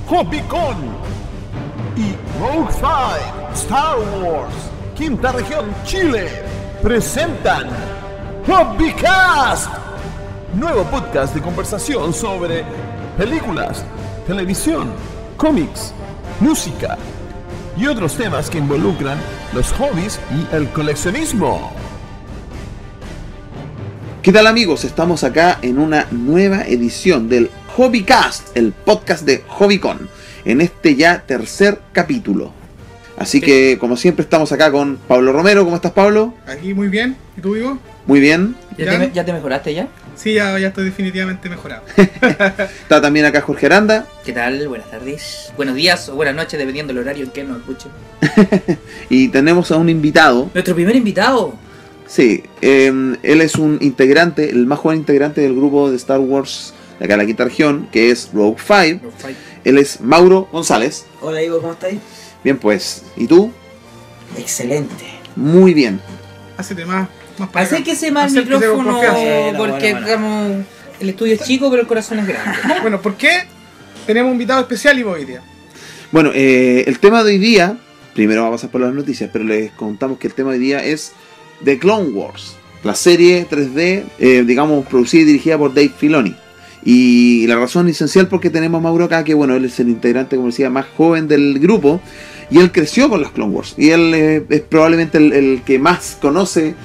Hobbycon y Rogue 5 Star Wars Quinta Región Chile presentan Hobbycast, nuevo podcast de conversación sobre películas, televisión, cómics, música y otros temas que involucran los hobbies y el coleccionismo. ¿Qué tal, amigos? Estamos acá en una nueva edición del Hobbycast, el podcast de Hobbycon, en este ya tercer capítulo. Así que, como siempre, estamos acá con Pablo Romero. ¿Cómo estás, Pablo? Aquí muy bien. ¿Y tú, Vigo? Muy bien. ¿Ya te mejoraste ya? Sí, ya estoy definitivamente mejorado. Está también acá Jorge Aranda. ¿Qué tal? Buenas tardes, buenos días o buenas noches, dependiendo del horario en que nos escuchen. Y tenemos a un invitado. Nuestro primer invitado. Sí, él es un integrante, el más joven integrante del grupo de Star Wars de acá en la Quinta Región, que es Rogue 5. Él es Mauro González. Hola, Ivo, ¿cómo estáis? Bien, pues, ¿y tú? Excelente. Muy bien. Hacete más para acá. Acérquese más al Acérquese con micrófono, confianza. porque Bueno. digamos, el estudio es chico, pero el corazón es grande. Bueno, ¿por qué tenemos un invitado especial, Ivo, hoy día? Bueno, el tema de hoy día, primero vamos a pasar por las noticias, pero les contamos que el tema de hoy día es The Clone Wars, la serie 3D, digamos, producida y dirigida por Dave Filoni. Y la razón esencial por qué tenemos a Mauro acá, que bueno, él es el integrante, como decía, más joven del grupo, y él creció con los Clone Wars, y él es probablemente el que más conoce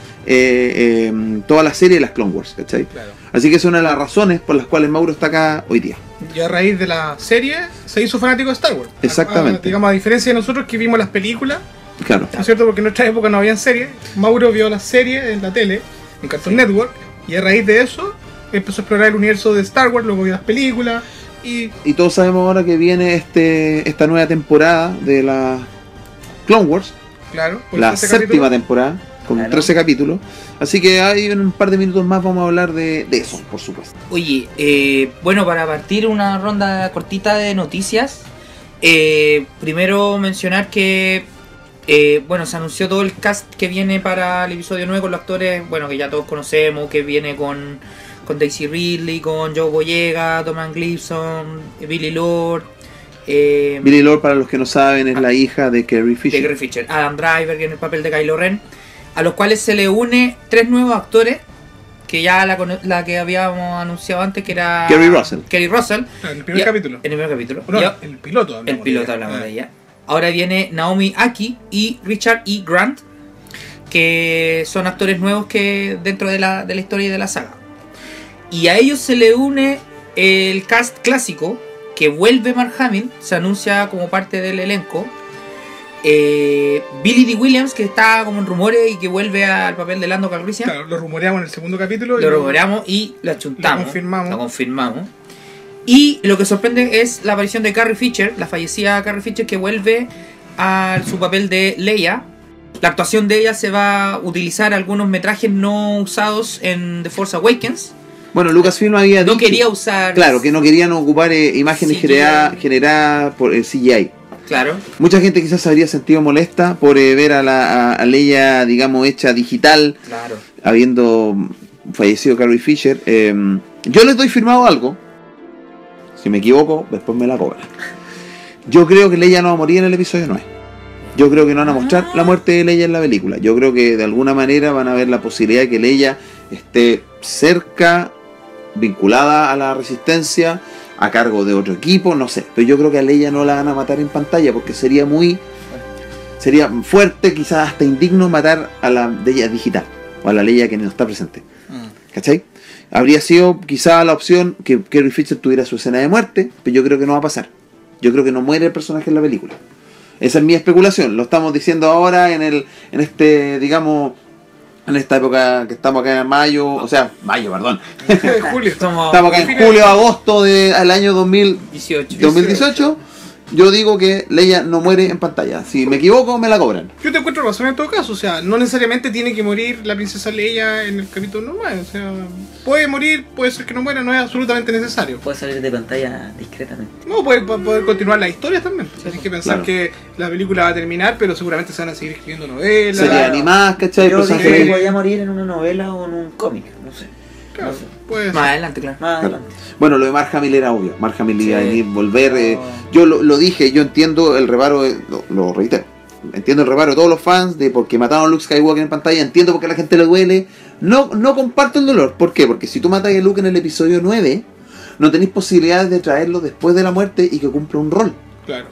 toda la serie de las Clone Wars, ¿cachai? Claro. Así que es una de las razones por las cuales Mauro está acá hoy día. Y a raíz de la serie se hizo fanático de Star Wars. Exactamente. Digamos, a diferencia de nosotros que vimos las películas, Claro. ¿no es cierto? Porque en nuestra época no habían series. Mauro vio las series en la tele, en Cartoon Network, y a raíz de eso empezó a explorar el universo de Star Wars, luego vio las películas y... Y todos sabemos ahora que viene esta nueva temporada de la Clone Wars, Claro, por la ese séptima capítulo. temporada, con Claro. 13 capítulos. Así que hay en un par de minutos más vamos a hablar de eso, por supuesto. Oye, bueno, para partir una ronda cortita de noticias, primero mencionar que bueno, se anunció todo el cast que viene para el episodio 9 con los actores, bueno, que ya todos conocemos, que viene con Daisy Ridley, con Joe Boyega, Thomas Gleason, Billy Lord, Billy Lord, para los que no saben, es la hija de Carrie Fisher. de Carrie Fisher, Adam Driver, que en el papel de Kylo Ren, a los cuales se le une 3 nuevos actores, que ya la que habíamos anunciado antes, que era Kerry Russell. Kerry Russell. En el primer Ya, capítulo. En el primer capítulo. No, Ya, el piloto hablamos el piloto de ella. hablamos de ella. Ahora viene Naomi Aki y Richard E. Grant, que son actores nuevos que dentro de la historia y de la saga. Y a ellos se le une el cast clásico, que vuelve Mark Hamill, se anuncia como parte del elenco. Billy Dee Williams, que está como en rumores y que vuelve al papel de Lando Calrissian. Claro, lo rumoreamos en el segundo capítulo. Lo rumoreamos y lo achuntamos. Lo confirmamos. Y lo que sorprende es la aparición de Carrie Fisher, la fallecida Carrie Fisher, que vuelve a su papel de Leia. La actuación de ella se va a utilizar algunos metrajes no usados en The Force Awakens. Bueno, Lucasfilm había No dicho, quería usar... claro, que no querían ocupar imágenes CGI. generadas por CGI. Claro. Mucha gente quizás se habría sentido molesta por ver a Leia, digamos, hecha digital, Claro. habiendo fallecido Carrie Fisher. Yo les doy firmado algo. Si me equivoco, después me la cobran. Yo creo que Leia no va a morir en el episodio 9. Yo creo que no van a mostrar la muerte de Leia en la película. Yo creo que de alguna manera van a ver la posibilidad de que Leia esté cerca, vinculada a la Resistencia, a cargo de otro equipo, no sé. Pero yo creo que a Leia no la van a matar en pantalla porque sería fuerte, quizás hasta indigno matar a la Leia digital o a la Leia que no está presente. ¿Cachai? Habría sido quizá la opción que Carrie Fisher tuviera su escena de muerte, pero yo creo que no va a pasar. Yo creo que no muere el personaje en la película. Esa es mi especulación. Lo estamos diciendo ahora en esta época que estamos acá en mayo, perdón. Julio. Estamos acá en julio, agosto del año 2018. Yo digo que Leia no muere en pantalla. Si me equivoco, me la cobran. Yo te encuentro razón en todo caso, o sea, no necesariamente tiene que morir la princesa Leia en el capítulo normal, o sea, puede morir, puede ser que no muera, no es absolutamente necesario. Puede salir de pantalla discretamente. No, puede continuar la historia también. Tienes que pensar Claro. que la película va a terminar, pero seguramente se van a seguir escribiendo novelas. Sería animada, ¿cachai? Yo Personaje dije que de- podía morir en una novela o en un cómic, no sé. Claro, No sé. puede ser. Más adelante, claro. Más Claro. adelante. Bueno, lo de Mark Hamill era obvio. Mark Hamill iba a Sí. venir, volver. No. Yo lo dije, yo entiendo el reparo, lo reitero. Entiendo el reparo de todos los fans de porque mataron a Luke Skywalker en pantalla. Entiendo por qué a la gente le duele. No comparto el dolor. ¿Por qué? Porque si tú matas a Luke en el episodio 9, no tenéis posibilidades de traerlo después de la muerte y que cumpla un rol. Claro.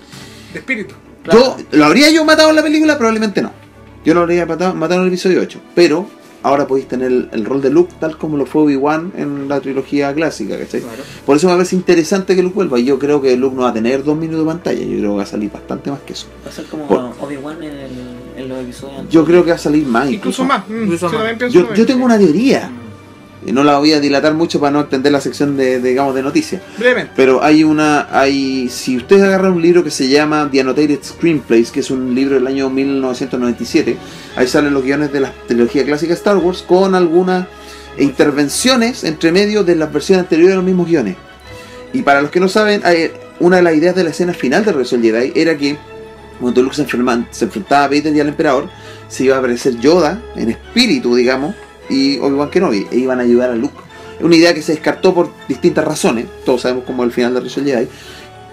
De espíritu. Claro. ¿Lo habría yo matado en la película? Probablemente no. Yo lo habría matado en el episodio 8. Pero ahora podéis tener el rol de Luke tal como lo fue Obi-Wan en la trilogía clásica, ¿cachai? Claro. Por eso me parece interesante que Luke vuelva. Y yo creo que Luke no va a tener 2 minutos de pantalla. Yo creo que va a salir bastante más que eso. Va a ser como Por- Obi-Wan en los episodios anteriores. Yo creo que va a salir más. Incluso más. Incluso Sí, más. también pienso lo Yo mismo. tengo una teoría. Y no la voy a dilatar mucho para no extender la sección digamos, de noticias. Brevemente. Pero si ustedes agarran un libro que se llama The Annotated Screenplays, que es un libro del año 1997, ahí salen los guiones de la trilogía clásica Star Wars con algunas intervenciones entre medio de las versiones anteriores de los mismos guiones. Y para los que no saben, una de las ideas de la escena final de Regreso del Jedi era que cuando Luke se enfrentaba a Vader y al Emperador, se iba a aparecer Yoda en espíritu, digamos, y Obi-Wan Kenobi, e iban a ayudar a Luke. Es una idea que se descartó por distintas razones. Todos sabemos cómo es el final de Regreso del Jedi.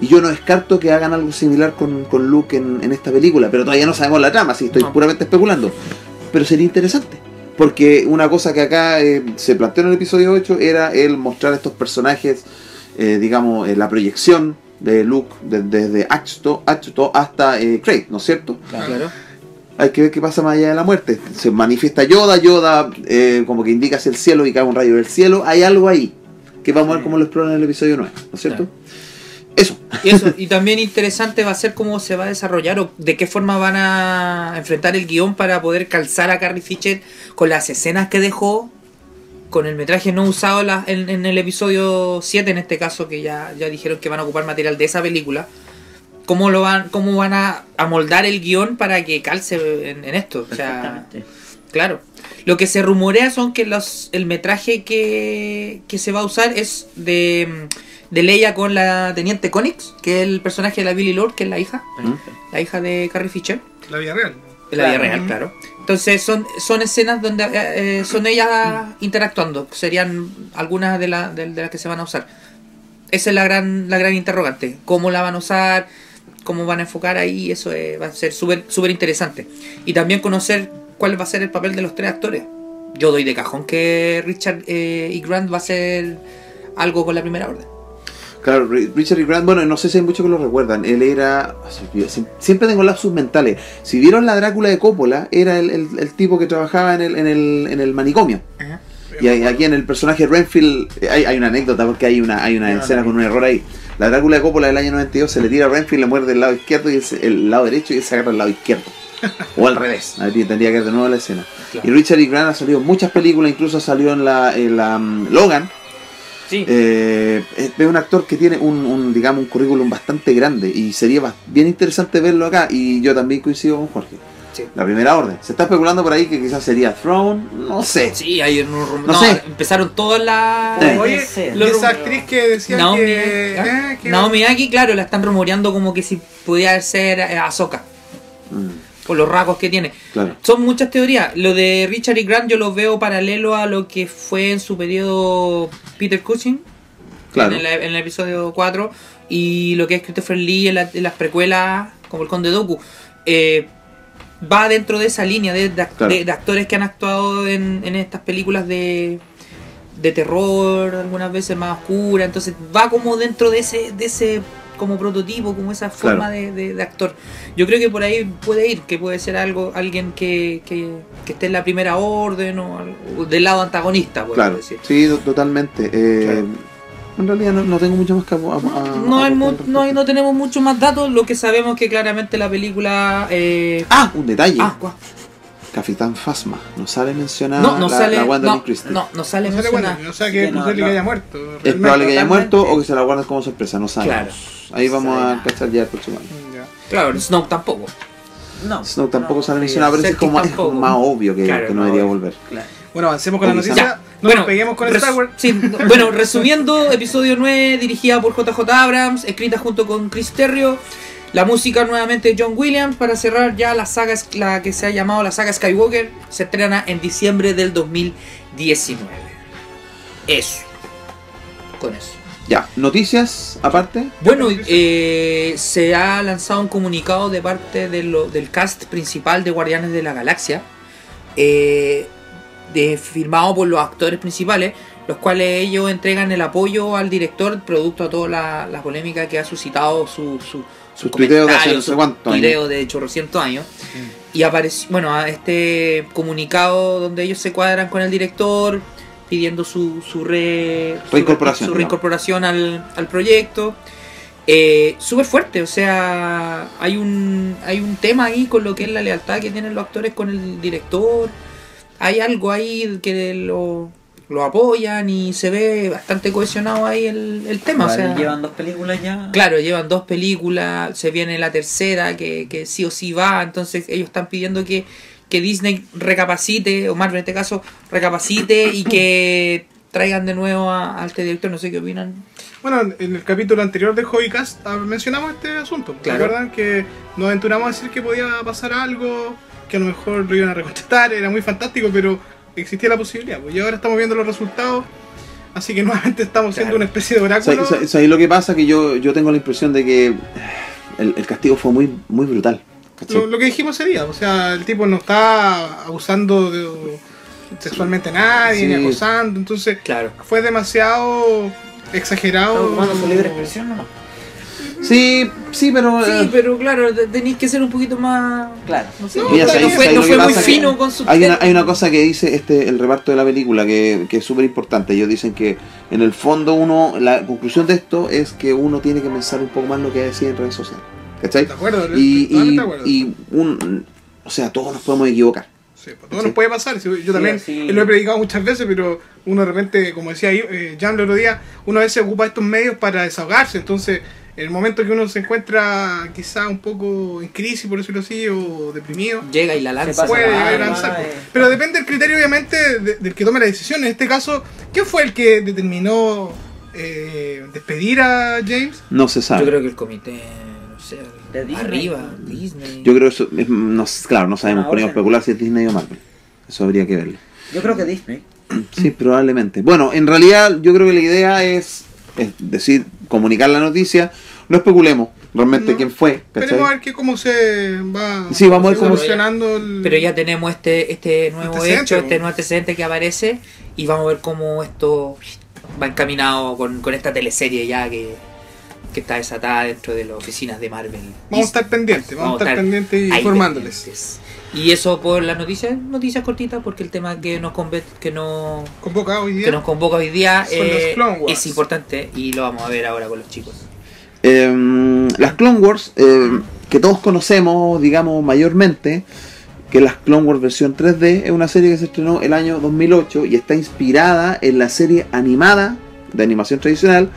Y yo no descarto que hagan algo similar con Luke en esta película, pero todavía no sabemos la trama, así estoy No. puramente especulando. Pero sería interesante, porque una cosa que acá se planteó en el episodio 8 era el mostrar estos personajes, digamos, la proyección de Luke desde Ahch-To hasta Craig, ¿no es cierto? Claro. Hay que ver qué pasa más allá de la muerte. Se manifiesta Yoda como que indica hacia el cielo y cae un rayo del cielo. Hay algo ahí que vamos a ver cómo lo exploran en el episodio 9, ¿no es cierto? Eso. Y también interesante va a ser cómo se va a desarrollar o de qué forma van a enfrentar el guión para poder calzar a Carrie Fisher con las escenas que dejó, con el metraje no usado en el episodio 7 en este caso, que ya dijeron que van a ocupar material de esa película. ¿Cómo van a amoldar el guión para que calce en esto? O sea, Perfectamente. claro. Lo que se rumorea son que el metraje que se va a usar es de Leia con la Teniente Connix, que es el personaje de la Billie Lourd, que es la hija de Carrie Fisher. La vida real. De la vida Claro. real, claro. Entonces son escenas donde son ellas interactuando. Serían algunas de las que se van a usar. Esa es la gran interrogante. ¿Cómo la van a usar? ¿Cómo van a enfocar ahí? Eso va a ser súper interesante. Y también conocer cuál va a ser el papel de los tres actores. Yo doy de cajón que Richard y Grant va a ser algo con la Primera Orden. Claro, Richard E. Grant, bueno, no sé si hay muchos que lo recuerdan. Él era... Siempre tengo lapsus mentales. Si vieron la Drácula de Coppola, era el tipo que trabajaba en el manicomio. Ajá. Y aquí en el personaje Renfield hay una anécdota porque hay una escena con un error ahí. La Drácula de Coppola del año 92 se le tira a Renfield, le muerde el lado izquierdo y el lado derecho y él se agarra el lado izquierdo. O al revés, ahí tendría que ir de nuevo la escena. Claro. Y Richard E. Grant ha salido en muchas películas, incluso salió en la Logan. Sí. Es un actor que tiene digamos, un currículum bastante grande y sería bien interesante verlo acá. Y yo también coincido con Jorge. Sí. La Primera Orden. Se está especulando por ahí que quizás sería Throne, no sé. Sí, hay unos No sé. empezaron todas las... Oye, ser. y esa actriz que decía Naomi, que Naomi Aki, claro, la están rumoreando como que si pudiera ser Ahsoka, por los rasgos que tiene. Claro. Son muchas teorías. Lo de Richard E. Grant yo lo veo paralelo a lo que fue en su periodo Peter Cushing, Claro. en el episodio 4, y lo que es Christopher Lee en las precuelas, como el Conde Dooku. Va dentro de esa línea de actores que han actuado en estas películas de terror, algunas veces más oscura. Entonces va como dentro de ese como prototipo, como esa forma de actor. Yo creo que por ahí puede ir, que puede ser alguien que esté en la Primera Orden o del lado antagonista, podemos Claro, decir. sí, totalmente. En realidad no tengo mucho más que No tenemos mucho más datos. Lo que sabemos que claramente la película... un detalle. ¿cuál? Capitán Phasma. No sale mencionada No sale, la Wanda no Lee Christie. sale no sale mencionada. bueno, o sea que es Sí, posible no. que haya muerto. Es realmente. probable que haya Totalmente. muerto o que se la guarden como sorpresa, no sabemos. Claro. Ahí vamos sabe a nada. cachar ya el próximo año. Ya. Claro, Snow tampoco. No. Snow tampoco no, sale sí, mencionado, pero es Serkis como tampoco. más obvio que, Claro, que no más debería obvio. volver. Claro. Bueno, avancemos con la Ok, noticia. ya. No nos peguemos con Star Wars. Sí, bueno, resumiendo, episodio 9, dirigida por JJ Abrams, escrita junto con Chris Terrio. La música nuevamente de John Williams. Para cerrar ya la saga, la que se ha llamado la saga Skywalker, se estrena en diciembre del 2019. Eso. Con eso. Ya, noticias aparte. Bueno, se ha lanzado un comunicado de parte del cast principal de Guardianes de la Galaxia, firmado por los actores principales, los cuales ellos entregan el apoyo al director producto a toda la polémica que ha suscitado sus tuiteos de hace no sé sus cuántos años. tuiteos de chorrocientos años. Y apareció, bueno, a este comunicado donde ellos se cuadran con el director pidiendo su reincorporación al proyecto. Súper fuerte, o sea, hay un tema ahí con lo que es la lealtad que tienen los actores con el director. Hay algo ahí que lo apoyan y se ve bastante cohesionado ahí el tema. Vale, o sea, llevan 2 películas ya. claro, llevan 2 películas, se viene la tercera que sí o sí va, entonces ellos están pidiendo que Disney recapacite, o Marvel en este caso recapacite y que traigan de nuevo a este director. No sé qué opinan. Bueno, en el capítulo anterior de Hobbycast mencionamos este asunto. Claro. ¿Recuerdan que nos aventuramos a decir que podía pasar algo, que a lo mejor lo iban a recontestar? Era muy fantástico, pero existía la posibilidad. Pues, y ahora estamos viendo los resultados, así que nuevamente estamos siendo una especie de oráculo. ¿Sabes lo que pasa? Que yo tengo la impresión de que el castigo fue muy brutal. Lo que dijimos ese día, o sea, el tipo no está abusando sexualmente a nadie, Sí. ni acosando, entonces Claro. fue demasiado exagerado. Está ocupando su libre expresión, ¿no? Sí, pero... Sí, pero claro, tenéis que ser un poquito más. Claro. No sé, No, Mira, no ¿sabes- fue- sabes no lo fue que muy pasa? Que fino con su hay una cosa que dice el reparto de la película que es súper importante. Ellos dicen que en el fondo la conclusión de esto es que uno tiene que pensar un poco más lo que decir en redes sociales. ¿Cachai? De acuerdo, Y, totalmente de acuerdo. o sea, todos nos podemos equivocar. Sí, pues, todo nos puede pasar. Yo también sí. lo he predicado muchas veces, pero uno de repente, como decía Jan el otro día, uno a veces ocupa estos medios para desahogarse. Entonces, en el momento que uno se encuentra quizá un poco en crisis, por decirlo así, o deprimido, Llega y la lanza. pasa puede la llegar a barba, lanzar. Pero depende del criterio, obviamente, del que tome la decisión. En este caso, ¿quién fue el que determinó despedir a James? No se Yo sabe. creo que el comité, no sé, De Disney. arriba, Disney. Yo creo que eso, claro, no sabemos, Ahora podemos sí. especular si es Disney o Marvel. Eso habría que verlo. Yo creo que Disney. Sí, probablemente. Bueno, en realidad yo creo que la idea es decir, comunicar la noticia. No especulemos realmente No. quién fue. Esperemos a ¿Cachai? ver cómo se va Sí, vamos a ver cómo- evolucionando el... Pero ya tenemos este nuevo Antecedente, hecho, ¿no? este nuevo antecedente que aparece y vamos a ver cómo esto va encaminado con esta teleserie ya que está desatada dentro de las oficinas de Marvel. Vamos a estar pendientes, vamos a estar pendientes y ahí informándoles. pendientes. Y eso por las noticias cortitas, porque el tema que nos Convoca hoy día. que nos convoca hoy día Son los Clone Wars. es importante y lo vamos a ver ahora con los chicos. Las Clone Wars, que todos conocemos, digamos, mayormente, que las Clone Wars versión 3D, es una serie que se estrenó el año 2008 y está inspirada en la serie animada de animación tradicional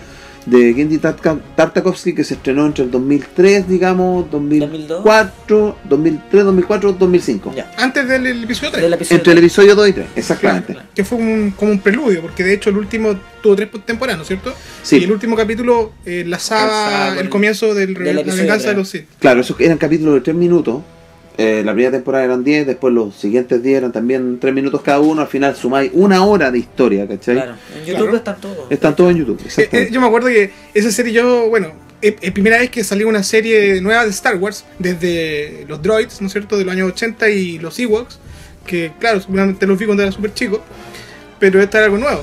de Genndy Tartakovsky, que se estrenó entre el 2003, digamos, 2004, 2003, 2004, 2005. Ya. Antes del episodio 3, Del episodio Entre el 3. episodio 2 y 3, exactamente. Claro. que fue como un preludio, porque de hecho el último tuvo 3 temporadas, ¿no es cierto? Sí. Y el último capítulo enlazaba Calzaba el con- comienzo de del la episodio venganza de 3. los Sith. Claro, esos eran capítulos de 3 minutos. La primera temporada eran 10, después los siguientes 10 eran también 3 minutos cada uno. Al final sumáis 1 hora de historia, ¿cachai? Claro. En YouTube Claro. están todos. Están todos en YouTube, exactamente. Yo me acuerdo que esa serie primera vez que salió una serie nueva de Star Wars, desde los droids, ¿no es cierto?, de los años 80 y los Ewoks, que claro, seguramente los vi cuando era súper chico, pero esta era algo nuevo.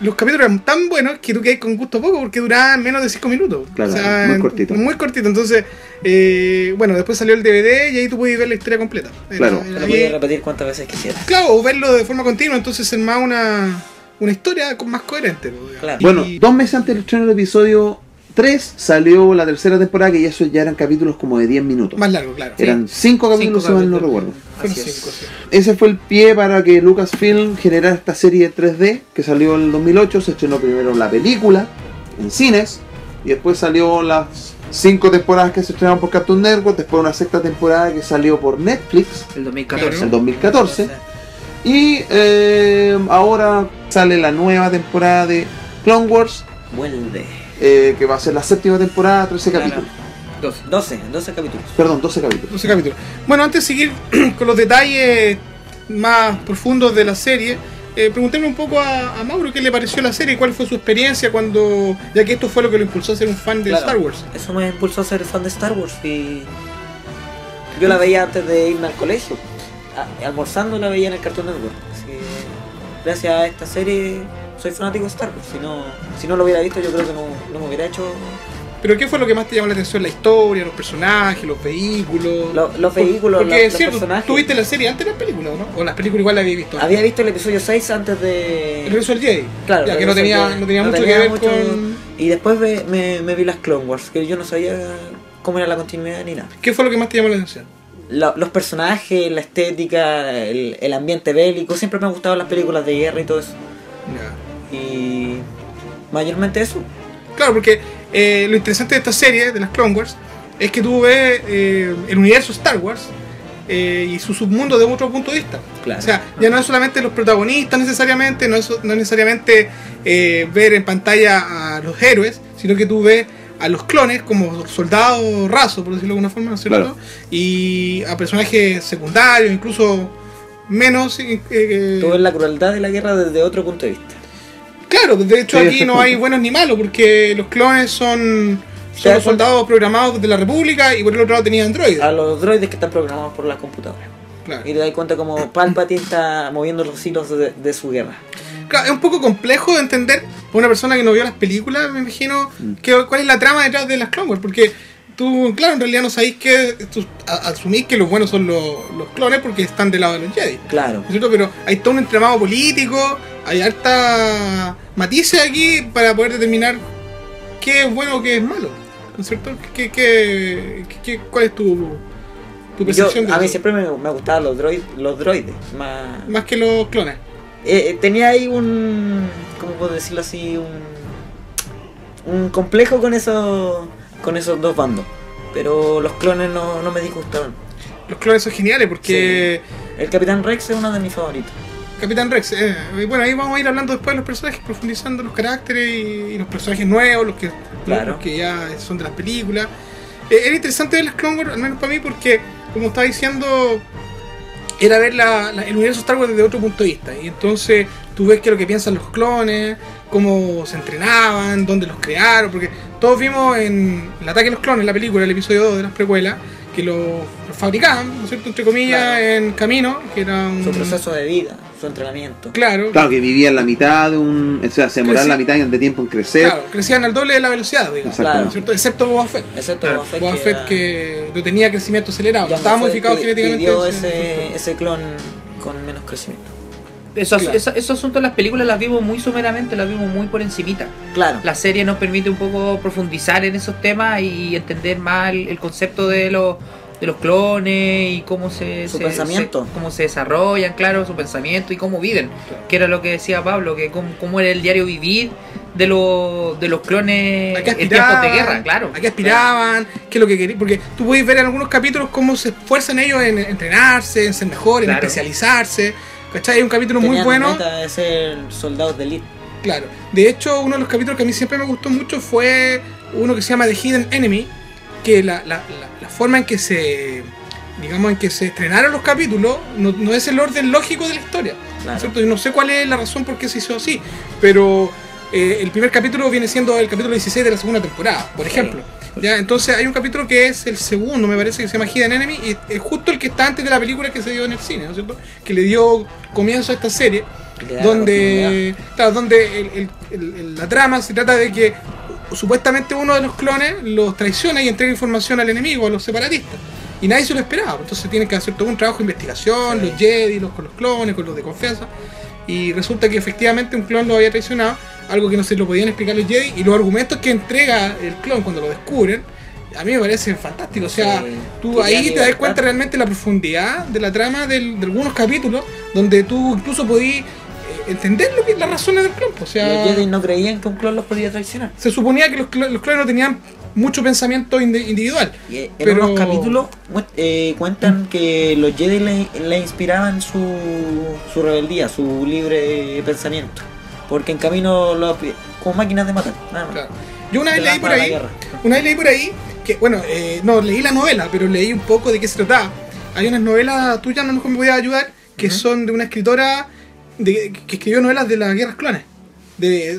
Los capítulos eran tan buenos que tú quedas con gusto poco porque duraban menos de 5 minutos. Claro, muy cortito. Muy cortito, entonces, después salió el DVD y ahí tú podías ver la historia completa. Claro. Lo ahí- podía repetir cuantas veces quisiera. claro, o verlo de forma continua, entonces es más una historia más coherente. Pues, Claro. Bueno, Y- 2 meses antes del estreno del episodio 3 salió la tercera temporada, que ya eso ya eran capítulos como de 10 minutos. más largo, claro. Eran 5 capítulos, si mal no capítulos. recuerdo. Fueron Así es. 5, sí. Ese fue el pie para que Lucasfilm generara esta serie 3D que salió en el 2008. Se estrenó primero la película en cines y después salió las 5 temporadas que se estrenaron por Cartoon Network, después una sexta temporada que salió por Netflix El 2014. en 2014 y ahora sale la nueva temporada de Clone Wars, Vuelve. que va a ser la séptima temporada, 13 Claro. capítulos. 12 capítulos. Perdón, 12 capítulos. 12 capítulos. Bueno, antes de seguir con los detalles más profundos de la serie, preguntarle un poco a Mauro qué le pareció la serie y cuál fue su experiencia cuando, ya que esto fue lo que lo impulsó a ser un fan de Claro, Star Wars. Eso me impulsó a ser fan de Star Wars y yo la veía antes de irme al colegio. Almorzando la veía en el Cartoon Network. Así que, gracias a esta serie soy fanático de Star Wars. Si no lo hubiera visto yo creo que no me hubiera hecho... Pero ¿qué fue lo que más te llamó la atención? La historia, los personajes, los vehículos. Los vehículos, Porque los es cierto, personajes. tú viste la serie antes de las películas, ¿no? O las películas igual las habías visto. Había visto el episodio 6 antes de... El regreso del Jedi. Claro, Ya, el que no regreso tenía, de- no tenía no mucho tenía que ver mucho- con... Y después me vi las Clone Wars, que yo no sabía cómo era la continuidad ni nada. ¿Qué fue lo que más te llamó la atención? Los personajes, la estética, el ambiente bélico, siempre me han gustado las películas de guerra y todo eso. Ya. Y mayormente eso. Claro, porque lo interesante de esta serie, de las Clone Wars, es que tú ves el universo Star Wars y su submundo de otro punto de vista. Claro. O sea, ya no es solamente los protagonistas necesariamente, no es necesariamente ver en pantalla a los héroes, sino que tú ves a los clones como soldados rasos, por decirlo de alguna forma, ¿no es cierto? Claro. Y a personajes secundarios, incluso menos... Tú ves la crueldad de la guerra desde otro punto de vista. Claro, de hecho Sí, aquí ese no punto. hay buenos ni malos, porque los clones son Claro, los soldados programados de la República y por el otro lado tenían androides. A los droides que están programados por las computadoras. Claro. Y te das cuenta como Palpatine está moviendo los hilos de su guerra. Claro, es un poco complejo de entender para una persona que no vio las películas, me imagino, cuál es la trama detrás de las Clone Wars, porque tú, claro, en realidad no sabéis que, tú asumís que los buenos son los clones porque están del lado de los Jedi. Claro. ¿No es cierto? Pero hay todo un entramado político, hay harta matices aquí para poder determinar qué es bueno o qué es malo. ¿No es cierto? ¿Cuál es tu percepción A de mí eso? siempre me gustaban los droides. Más que los clones. Tenía ahí ¿cómo puedo decirlo así? Un complejo con esos dos bandos. Pero los clones no me disgustaban. Los clones son geniales porque El Capitán Rex es uno de mis favoritos. Capitán Rex, bueno, ahí vamos a ir hablando después de los personajes, profundizando los caracteres y los personajes nuevos, Claro. los que ya son de las películas. Era interesante ver las Clone Wars, al menos para mí, porque, como estaba diciendo, era ver el universo Star Wars desde otro punto de vista. Y entonces tú ves qué es lo que piensan los clones, cómo se entrenaban, dónde los crearon, porque todos vimos en el ataque de los clones, la película, el episodio 2 de las precuelas, que los fabricaban, ¿no es cierto?, entre comillas, Claro. en camino, que era un... Su proceso de vida, su entrenamiento. Claro, Claro, que vivía en la mitad de un... O sea, se demoraba Creci- la mitad de tiempo en crecer. claro, crecían al doble de la velocidad, digamos, Exactamente. ¿no es cierto? Excepto Boba Fett. Excepto Claro, Boba Fett, Que no tenía crecimiento acelerado, ya estaba fue modificado que genéticamente. dio ese- ese clon con menos crecimiento. Esos Claro. asuntos las películas las vimos muy someramente, las vimos muy por encimita. Claro. La serie nos permite un poco profundizar en esos temas y entender más el concepto de los clones y cómo Su pensamiento. cómo se desarrollan, claro, su pensamiento y cómo viven. Que era lo que decía Pablo, que cómo era el diario vivir de los clones ¿A qué en tiempos de aspiraban? guerra, claro. ¿A qué aspiraban? ¿Qué es lo que querían? Porque tú podéis ver en algunos capítulos cómo se esfuerzan ellos en entrenarse, en ser mejores, en Claro. especializarse. ¿Cachai? Hay un capítulo muy Tenían bueno. meta de ser soldados de elite. Claro. De hecho, uno de los capítulos que a mí siempre me gustó mucho fue uno que se llama The Hidden Enemy, que la forma en que se, digamos, en que se estrenaron los capítulos no es el orden lógico de la historia. Claro. ¿Cierto? Y no sé cuál es la razón por qué se hizo así, pero el primer capítulo viene siendo el capítulo 16 de la segunda temporada, por ejemplo. ¿Ya? Entonces hay un capítulo que es el segundo, me parece, que se llama Hidden Enemy, y es justo el que está antes de la película que se dio en el cine, ¿no es cierto? Que le dio comienzo a esta serie, Le da donde, claro, donde la trama se trata de que supuestamente uno de los clones los traiciona y entrega información al enemigo, a los separatistas. Y nadie se lo esperaba, entonces tienen que hacer todo un trabajo de investigación, Sí. los Jedi, con los clones, con los de confianza. Y resulta que efectivamente un clon lo había traicionado, algo que no se lo podían explicar los Jedi, y los argumentos que entrega el clon cuando lo descubren, a mí me parecen fantásticos. O sea, Sí. tú Quería ahí te das libertad. cuenta realmente la profundidad de la trama de algunos capítulos, donde tú incluso podías entender las razones del clon. O sea, Los Jedi no creían que un clon los podía traicionar. se suponía que los clones no tenían mucho pensamiento individual. Y en Pero- unos capítulos cuentan que los Jedi le inspiraban su rebeldía, su libre pensamiento. Porque en camino como máquinas de matar, nada más. Claro. Yo una vez Te leí dan por para la ahí, guerra. que, bueno, no leí la novela, pero leí un poco de qué se trataba. Hay unas novelas tuyas, a lo mejor me podías ayudar, que Ujú. son de una escritora que escribió novelas de las guerras clones.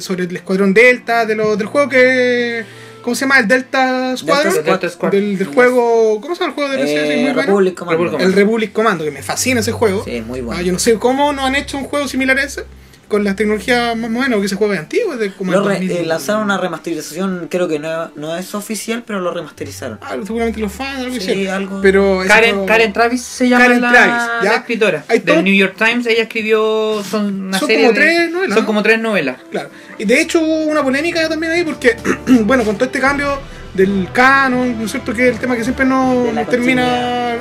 Sobre el Escuadrón Delta, del juego que... ¿Cómo se llama? El Delta Squadron. Delta Squadron. Del juego... ¿Cómo se llama el juego de PC? Sí, muy bueno. Republic Commando. Republic Commando. El Republic Commando, que me fascina ese juego. Sí, muy bueno. Yo no sé cómo no han hecho un juego similar a ese, con las tecnologías más modernas, porque ese juego es antiguo, es de como el 2000. Lanzaron una remasterización, creo que no es oficial, pero lo remasterizaron. Seguramente los fans, algo Sí, hicieron. algo. Pero ese juego- Karen Travis se llama Karen la, Travis, ¿ya? la escritora Hay todo- del New York Times. Ella escribió son una Son serie como de- tres novelas, son ¿no? como 3 novelas. Claro. Y de hecho hubo una polémica también ahí porque, bueno, con todo este cambio del canon, ¿no es cierto? Que es el tema que siempre no De la termina...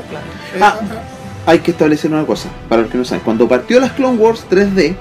continuidad, Hay que establecer una cosa, para los que no saben. Cuando partió las Clone Wars 3D,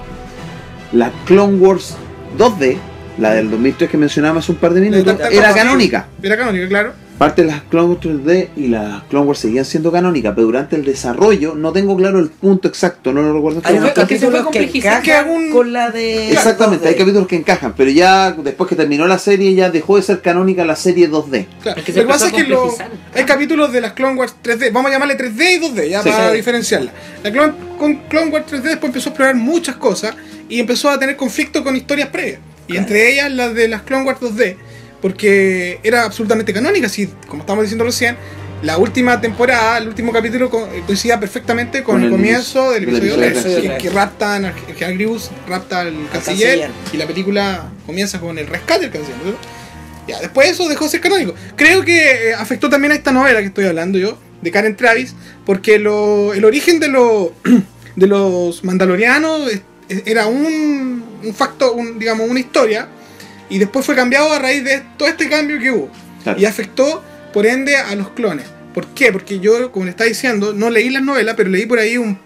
la Clone Wars 2D, la del 2003 que mencionábamos hace un par de minutos, era canónica. Era canónica, claro. Parte de las Clone Wars 3D y las Clone Wars seguían siendo canónicas, pero durante el desarrollo, no tengo claro el punto exacto, no lo recuerdo. Hay unos Es que se fue capítulos que complejizando. encajan Que algún- con la de... Exactamente, hay 2D. capítulos que encajan, pero ya después que terminó la serie ya dejó de ser canónica la serie 2D. Claro. Es que se Lo que pasa es empezó a que complejizar. hay capítulos de las Clone Wars 3D, vamos a llamarle 3D y 2D, ya Sí, para sí. diferenciarla. La Clone Wars 3D después empezó a explorar muchas cosas y empezó a tener conflicto con historias previas. Y entre ellas las de las Clone Wars 2D, porque era absolutamente canónica, así como estamos diciendo recién. La última temporada, el último capítulo coincidía perfectamente con el comienzo del episodio 3, que raptan al general Grievous, rapta al canciller, y la película comienza con el rescate del canciller, ¿no? Ya, después eso dejó de ser canónico. Creo que afectó también a esta novela que estoy hablando yo, de Karen Travis, porque el origen de los mandalorianos era un facto, digamos, una historia, y después fue cambiado a raíz de todo este cambio que hubo. Claro. Y afectó, por ende, a los clones. ¿Por qué? Porque yo, como le estaba diciendo, no leí las novelas, pero leí por ahí un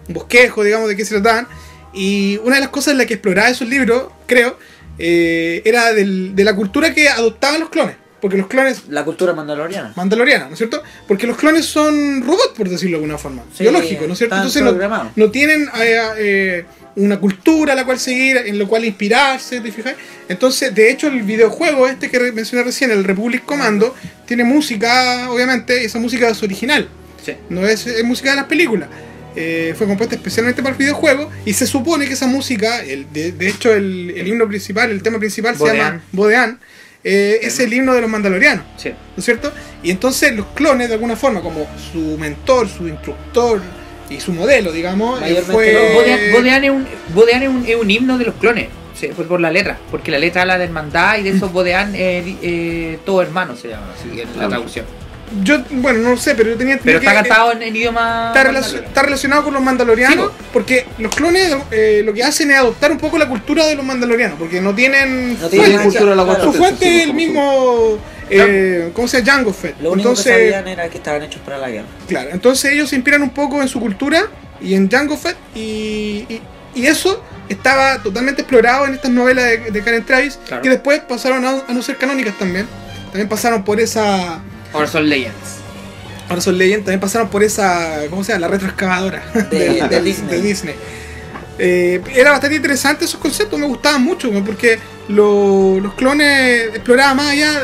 bosquejo, digamos, de qué se trataban. Y una de las cosas en las que exploraba esos libros, creo, era de la cultura que adoptaban los clones. Porque los clones La cultura mandaloriana. mandaloriana, ¿no es cierto? Porque los clones son robots, por decirlo de alguna forma. Sí, Biológicos, ¿no es cierto? están Entonces programados. no tienen una cultura a la cual seguir, en lo cual inspirarse, ¿te fijas? Entonces, de hecho, el videojuego este que mencioné recién, el Republic Commando, tiene música, obviamente, y esa música es original. Sí. No es música de las películas. Fue compuesta especialmente para el videojuego y se supone que esa música, de hecho el himno principal, el tema principal se llama Bodean, es el himno de los mandalorianos, Sí. ¿no es cierto? Y entonces los clones de alguna forma, como su mentor, su instructor y su modelo, digamos, Mayormente fue... Bodean es un himno de los clones. Sí, fue por la letra, porque la letra habla de hermandad y de esos Bodean, todo hermano se llama, así en la traducción. Yo, bueno, no lo sé, pero yo tenía Pero entendido está que cantado en idioma. está relacionado con los mandalorianos, Sí, porque los clones lo que hacen es adoptar un poco la cultura de los mandalorianos, porque no tienen No Tiene tienen cultura de la claro. su cuarta fuente es el mismo, ¿cómo se llama? Jango Fett. Lo único Entonces, que sabían era que estaban hechos para la guerra. claro, entonces ellos se inspiran un poco en su cultura y en Jango Fett y eso estaba totalmente explorado en estas novelas de Karen Travis, Claro. que después pasaron a no ser canónicas también. También pasaron por esa... Ahora son Legends. Ahora son Legends, también pasaron por esa, ¿cómo se llama? La retroexcavadora De Disney. de Disney. Era bastante interesante esos conceptos, me gustaban mucho, porque los clones exploraban más allá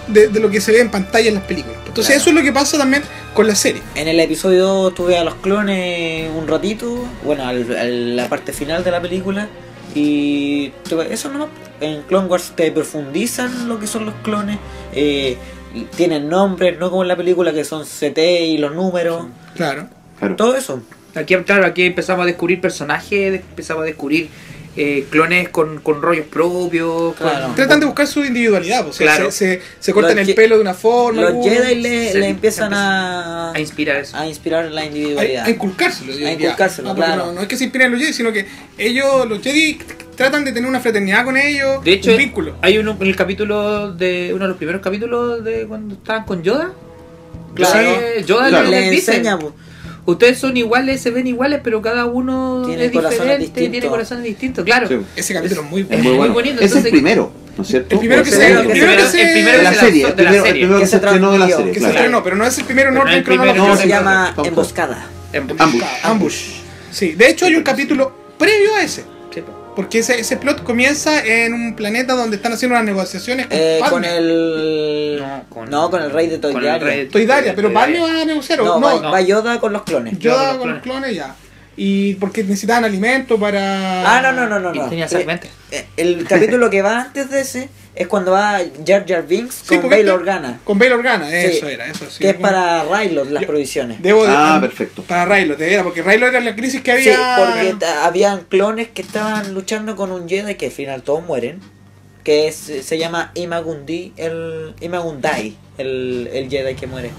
de lo que se ve en pantalla en las películas. Entonces Claro. eso es lo que pasa también con la serie. En el episodio 2 tuve a los clones un ratito, bueno, a la parte final de la película. Y eso nomás. En Clone Wars te profundizan lo que son los clones. Tienen nombres, no como en la película que son CT y los números. Claro. Claro. Todo eso. Aquí, claro, aquí empezamos a descubrir personajes, empezamos a descubrir clones con rollos propios. Claro. Tratan de buscar su individualidad, pues, Claro. se cortan Los el pelo de una forma. Los algunos, Jedi le empiezan a inspirar eso. a inspirar la individualidad. a inculcárselo. yo A diría. inculcárselo, porque claro. no es que se inspiren en los Jedi, sino que los Jedi tratan de tener una fraternidad con ellos, De hecho, un vínculo. hay uno en el capítulo de uno de los primeros capítulos de cuando estaban con Yoda. Claro. Yoda Claro. les Le dice, enseña, po. ustedes son iguales, se ven iguales, pero cada uno Tiene es corazones diferente, distintos. tiene corazones distintos, claro. Sí. Ese capítulo es muy Es bueno. muy muy bueno. bonito, Es el entonces- primero, ¿no es cierto? El primero que Es se- el el primero que se- el primero de la que se serie, lanzó el de la primero serie. que se Que se estrenó de la transmitió. serie, Que se claro. estrenó, pero no es el primero en Pero no orden el primero, cronológico. No, sí, se claro, llama estamos Emboscada. Ambush. Ambush. Sí, de hecho hay un capítulo previo a ese. Sí, po. Porque ese plot comienza en un planeta donde están haciendo unas negociaciones con Con Padme. el. No, con el rey de con el Toydaria. rey. Toydaria, pero Padme va a negociar. No, No, va Yoda con los clones. Yoda con con los los clones ya. y porque necesitaban alimento para... Ah, no. Y tenía serpientes. El capítulo que va antes de ese es cuando va Jar Jar Binks Sí, con porque Bail Organa. Con Bail Organa, Sí. eso era, eso sí. Que es para Rylot las provisiones. Debo de, Perfecto. Para Rylot, era, porque Rylot era la crisis que Sí, había... porque habían clones que estaban luchando con un Jedi que al final todos mueren. Que se llama Imagundai, el Jedi que muere.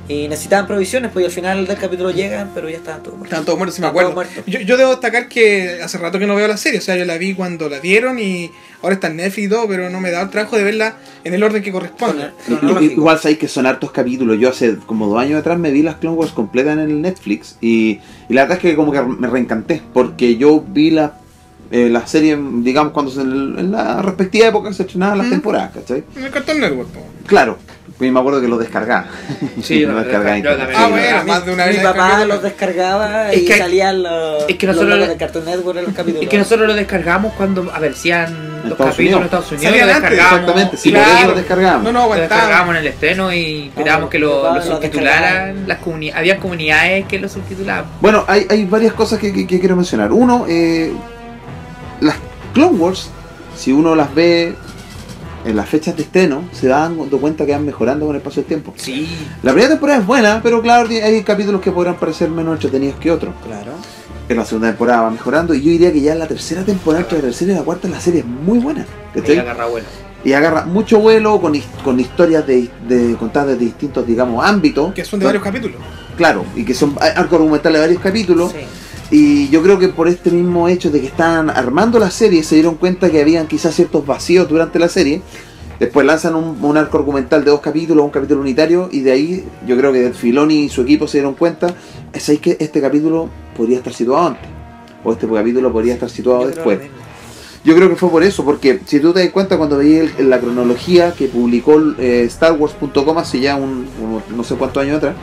Y necesitaban provisiones, pues y al final del capítulo llegan, pero ya estaban todos muertos. Estaban todos muertos, si me Estaban acuerdo. todos muertos. Yo debo destacar que hace rato que no veo la serie, o sea, yo la vi cuando la dieron y ahora está en Netflix y todo, pero no me da el trabajo de verla en el orden que corresponde. Igual sabéis que son hartos capítulos. Yo hace como 2 años atrás me vi las Clone Wars completas en el Netflix y la verdad es que como que me reencanté porque yo vi la serie, digamos, cuando en la respectiva época se estrenaban las temporadas, ¿cachai? En el Cartoon Network, po. Claro, pues me acuerdo que lo descargaba. Sí, yo lo lo descargaba. descargaba. Ah, bueno, más de una vez Mi la papá descargué. los descargaba Es y que- salían los, es que los nosotros- logos de Cartoon Network en los capítulos. Es que nosotros lo descargamos cuando aparecían los Estados capítulos Unidos. en Estados Unidos. Salían Lo antes, descargábamos. Exactamente, sí, Claro. por eso lo descargábamos. No Lo aguantaba. descargábamos en el estreno y esperábamos que lo lo subtitularan. Había comunidades que lo subtitulaban. Bueno, hay varias cosas que quiero mencionar. Uno, las Clone Wars, si uno las ve en las fechas de estreno, se dan cuenta que van mejorando con el paso del tiempo. Sí. La primera temporada es buena, pero claro, hay capítulos que podrán parecer menos entretenidos que otros. Claro. En la segunda temporada va mejorando y yo diría que ya en la tercera temporada, entre la tercera y la cuarta, la serie es muy buena. ¿Cachai? Y agarra vuelo. Y agarra mucho vuelo con historias contadas desde distintos, digamos, ámbitos. Que son de varios capítulos. Claro, y que son arcos argumentales de varios capítulos. Sí. Y yo creo que por este mismo hecho de que estaban armando la serie, se dieron cuenta que habían quizás ciertos vacíos durante la serie. Después lanzan un arco argumental de 2 capítulos, un capítulo unitario, y de ahí yo creo que Filoni y su equipo se dieron cuenta, es ahí que este capítulo podría estar situado antes, o este capítulo podría estar situado Yo creo después. lo mismo. Yo creo que fue por eso, porque si tú te das cuenta cuando veías la cronología que publicó StarWars.com hace ya no sé cuántos años atrás,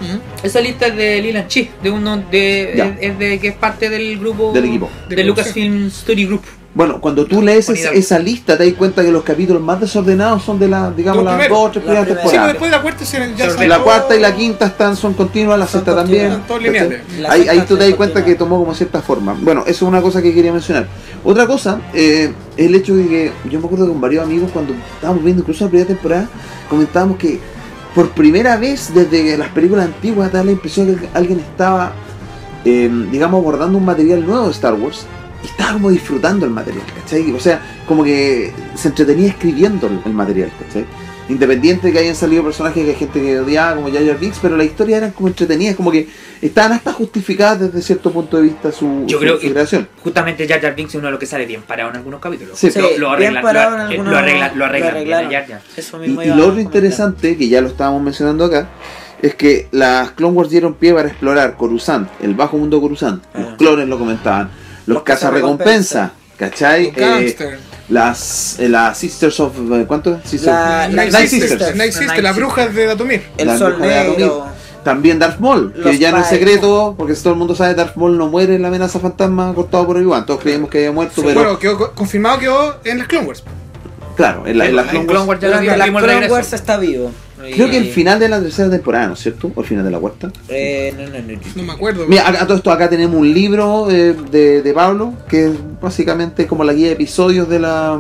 Esa lista es de Leland Chi, Ya. es de que es parte del grupo del equipo. de Lucasfilm Studio Group. Bueno, cuando tú lees Unidad. esa lista, te das cuenta que los capítulos más desordenados son de digamos, Los las primeros. 2 o 3 primeras La primera. Sí, pero temporadas. después de la cuarta ya La salió- La cuarta y la quinta son continuas, la Son sexta también. continuas, todos ¿cachai? lineales. La Ahí sexta tú te das es cuenta continua. que tomó como cierta forma. Bueno, eso es una cosa que quería mencionar. Otra cosa, el hecho de que yo me acuerdo con varios amigos cuando estábamos viendo incluso la primera temporada, comentábamos que por primera vez desde las películas antiguas da la impresión de que alguien estaba, digamos, abordando un material nuevo de Star Wars y estaba como disfrutando el material, ¿cachai? O sea, como que se entretenía escribiendo el material, ¿cachai? Independiente de que hayan salido personajes que hay gente que odiaba como Jar Jar Binks, pero las historias eran como entretenidas, como que estaban hasta justificadas desde cierto punto de vista su creación. Justamente Jar Jar Binks es uno de los que sale bien parado en algunos capítulos. Sí, Sí, lo bien arreglan, parado en lo algunos- arreglan lo bien a arreglaron. Jar Jar. Eso Y mismo lo iba a otro comentar. interesante, que ya lo estábamos mencionando acá, es que las Clone Wars dieron pie para explorar Coruscant, el bajo mundo de Coruscant. Los Ah. clones lo comentaban, los Los cazarrecompensa, ¿cachai? Los Gangster. Las Sisters of... ¿cuánto? Night Night Sisters. Night Sisters, las brujas de Datumir. El La Sol bruja de Datomir. Negro. También Darth Maul, que Los ya no es Pike. secreto, porque todo el mundo sabe Darth Maul no muere en la amenaza fantasma cortado por Obi-Wan. Todos creíamos que había muerto, pero Bueno, confirmado quedó en las Clone Wars. claro, en la Clone Clone Wars. Wars ya lo Durante la vimos el Clone regreso. Wars está vivo. Creo que el final de la tercera temporada, ¿no es cierto? O el final de la cuarta. No. No me acuerdo. Mira, a todo esto acá tenemos un libro de Pablo, que es básicamente como la guía de episodios de las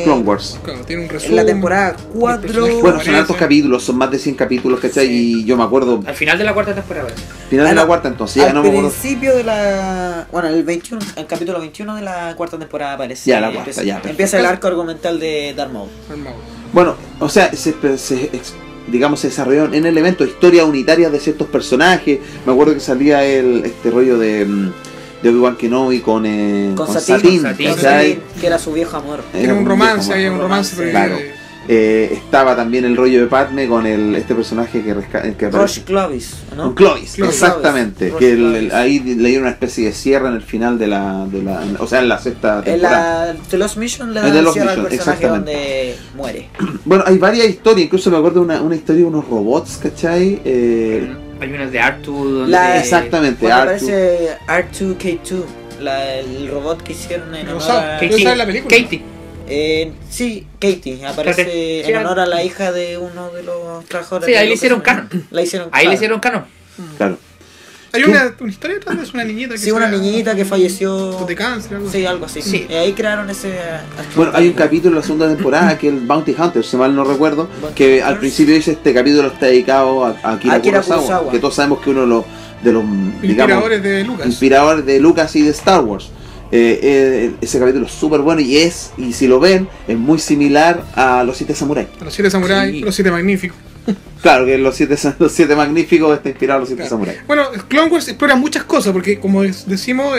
Clone Wars. Claro, tiene un En resumen. la temporada 4. Bueno, son altos capítulos, son más de 100 capítulos, ¿cachai? Y yo me acuerdo, Al final de la cuarta temporada. final de la cuarta entonces, ya Al no me acuerdo. principio de la. Bueno, el capítulo 21 de la cuarta temporada aparece. Ya, la cuarta, ya, perfecto. Empieza el arco argumental de Darth Maul. Bueno, o sea, digamos, se desarrollaron en el evento historias unitarias de ciertos personajes. Me acuerdo que salía este rollo de Obi-Wan Kenobi con Satín, Satín, ¿cachai? Que era su viejo amor. Tiene un romance, había un romance. pero- Claro. Estaba también el rollo de Padme con este personaje que Rush aparece. Clovis, ¿no? Con Clovis, Clovis. exactamente. Rush Que Clovis. ahí le dieron una especie de cierre en el final o sea, en la sexta En temporada. la The Lost Mission le En The dan Lost cierre al Mission, personaje exactamente. donde muere. Bueno, hay varias historias, incluso me acuerdo de una historia de unos robots, ¿cachai? Hay unas de Artu donde Exactamente, Cuando Artu. aparece R2K2, el robot que hicieron en No honor sabe. a... ¿Qué? ¿Tú sabes la película? Katie. Sí, Katie, aparece Sí, en honor a la hija de uno de los trabajadores. Sí, de ahí le Lucas. hicieron canon. La hicieron Ahí le canon. hicieron canon. Claro. Hay una historia detrás de eso, una niñita que Sí, una niñita que falleció de cáncer, algo así. Sí, algo así. Sí. Ahí crearon ese... Bueno, hay un capítulo en la segunda temporada que es el Bounty Hunter, si mal no recuerdo, Bounty que al Hunters. principio dice este capítulo está dedicado a Akira Kurosawa, Kurosawa. que todos sabemos que uno de los Inspiradores de Lucas. inspiradores de Lucas y de Star Wars. Ese capítulo es súper bueno y si lo ven, es muy similar a Los Siete Samuráis. Los 7 samuráis, Sí. los 7 magníficos. Claro, que los siete magníficos está inspirado en Los Siete Samuráis. Bueno, Clone Wars explora muchas cosas, porque como decimos,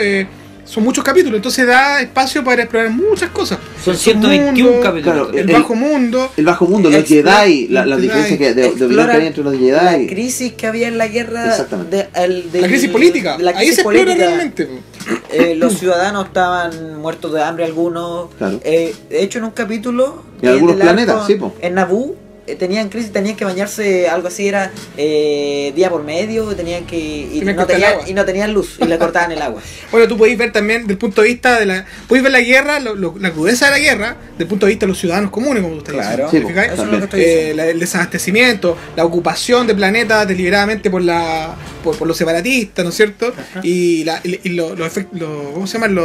son muchos capítulos, entonces da espacio para explorar muchas cosas. Son El 121 submundo, capítulos. claro, El el- bajo mundo. El bajo mundo, los Explora- Jedi, las Jedi. diferencias de opinión que Explora hay entre los la Jedi. crisis que había en la guerra. Exactamente. La crisis política. la Ahí crisis se explora política. realmente. Los ciudadanos estaban muertos de hambre algunos. Claro. De hecho, en un capítulo... En algunos del arco, planetas, sí, po. En Naboo tenían crisis, tenían que bañarse, algo así era día por medio, tenían que... Tenían que cortar el agua. Y no tenían luz, y le cortaban el agua. Bueno, tú podéis ver también del punto de vista de la... Podéis ver la guerra, la crudeza de la guerra, del punto de vista de los ciudadanos comunes, como tú estás Claro. diciendo. Sí, ¿Te fijáis? Eso es lo que estoy diciendo. El desabastecimiento, la ocupación de planetas deliberadamente por los separatistas, ¿no es cierto? Y los efectos, ¿cómo se llaman?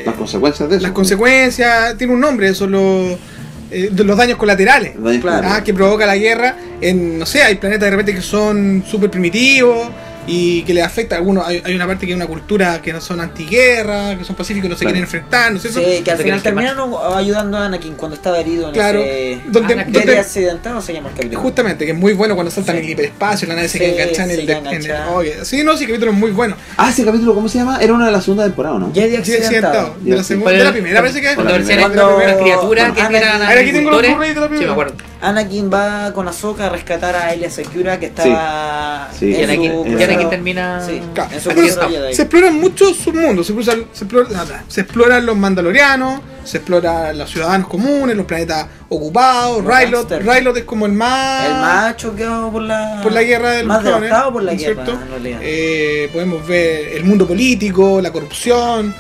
Las consecuencias de eso. Las consecuencias, tiene un nombre, eso, de los daños colaterales. Los daños Claro. colaterales. Que provoca la guerra no sé, hay planetas de repente que son súper primitivos y que les afecta a algunos. Hay una parte que es una cultura que no son antiguerra, que son pacíficos y no se Claro. quieren enfrentar, ¿no es cierto? Sí, que al Se final quieren terminaron ayudando a Anakin cuando estaba herido en Claro, ese... donde Jedi accidentado se llama el capítulo. justamente, que es muy bueno cuando saltan Sí. en el hiperespacio, la nave se Sí, queda enganchada se en queda el enganchada. oye, sí, no, sí, capítulo es muy bueno. Ah, ese capítulo, ¿cómo se llama? Era una de la segunda temporada, ¿no? Jedi Sí, accidentado, accidentado. de la segunda, de la primera, parece que es. Cuando Cuando versión cuando- las criaturas que Anakin- eran Ahora aquí tengo los agricultores. Blu-ray de la Sí, me primera. acuerdo. Anakin va con Ahsoka a rescatar a Elia Secura que estaba Sí. Y en su Anakin crucero- termina. Sí, Claro. en su Pero crucero Jedi. se exploran muchos submundos, se exploran los mandalorianos, se exploran los ciudadanos comunes, los planetas ocupados, Los Rylot gangsters. es como el más El más choqueado por la guerra de los más clones, devastado por la ¿no es guerra, cierto? en realidad. Podemos ver el mundo político, la corrupción,